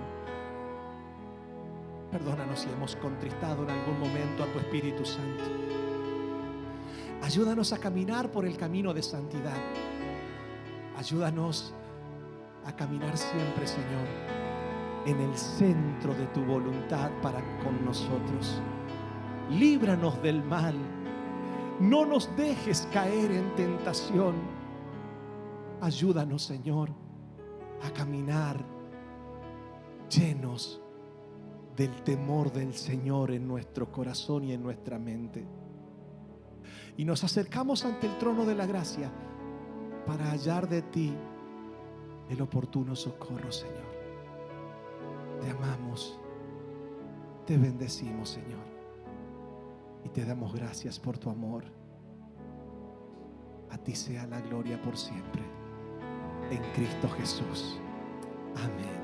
Perdónanos si hemos contristado en algún momento a tu Espíritu Santo. Ayúdanos a caminar por el camino de santidad. Ayúdanos a caminar siempre, Señor, en el centro de tu voluntad para con nosotros. Líbranos del mal. No nos dejes caer en tentación. Ayúdanos, Señor, a caminar llenos del temor del Señor en nuestro corazón y en nuestra mente. Y nos acercamos ante el trono de la gracia para hallar de ti el oportuno socorro, Señor. Te amamos, te bendecimos, Señor, y te damos gracias por tu amor. A ti sea la gloria por siempre, en Cristo Jesús. Amén.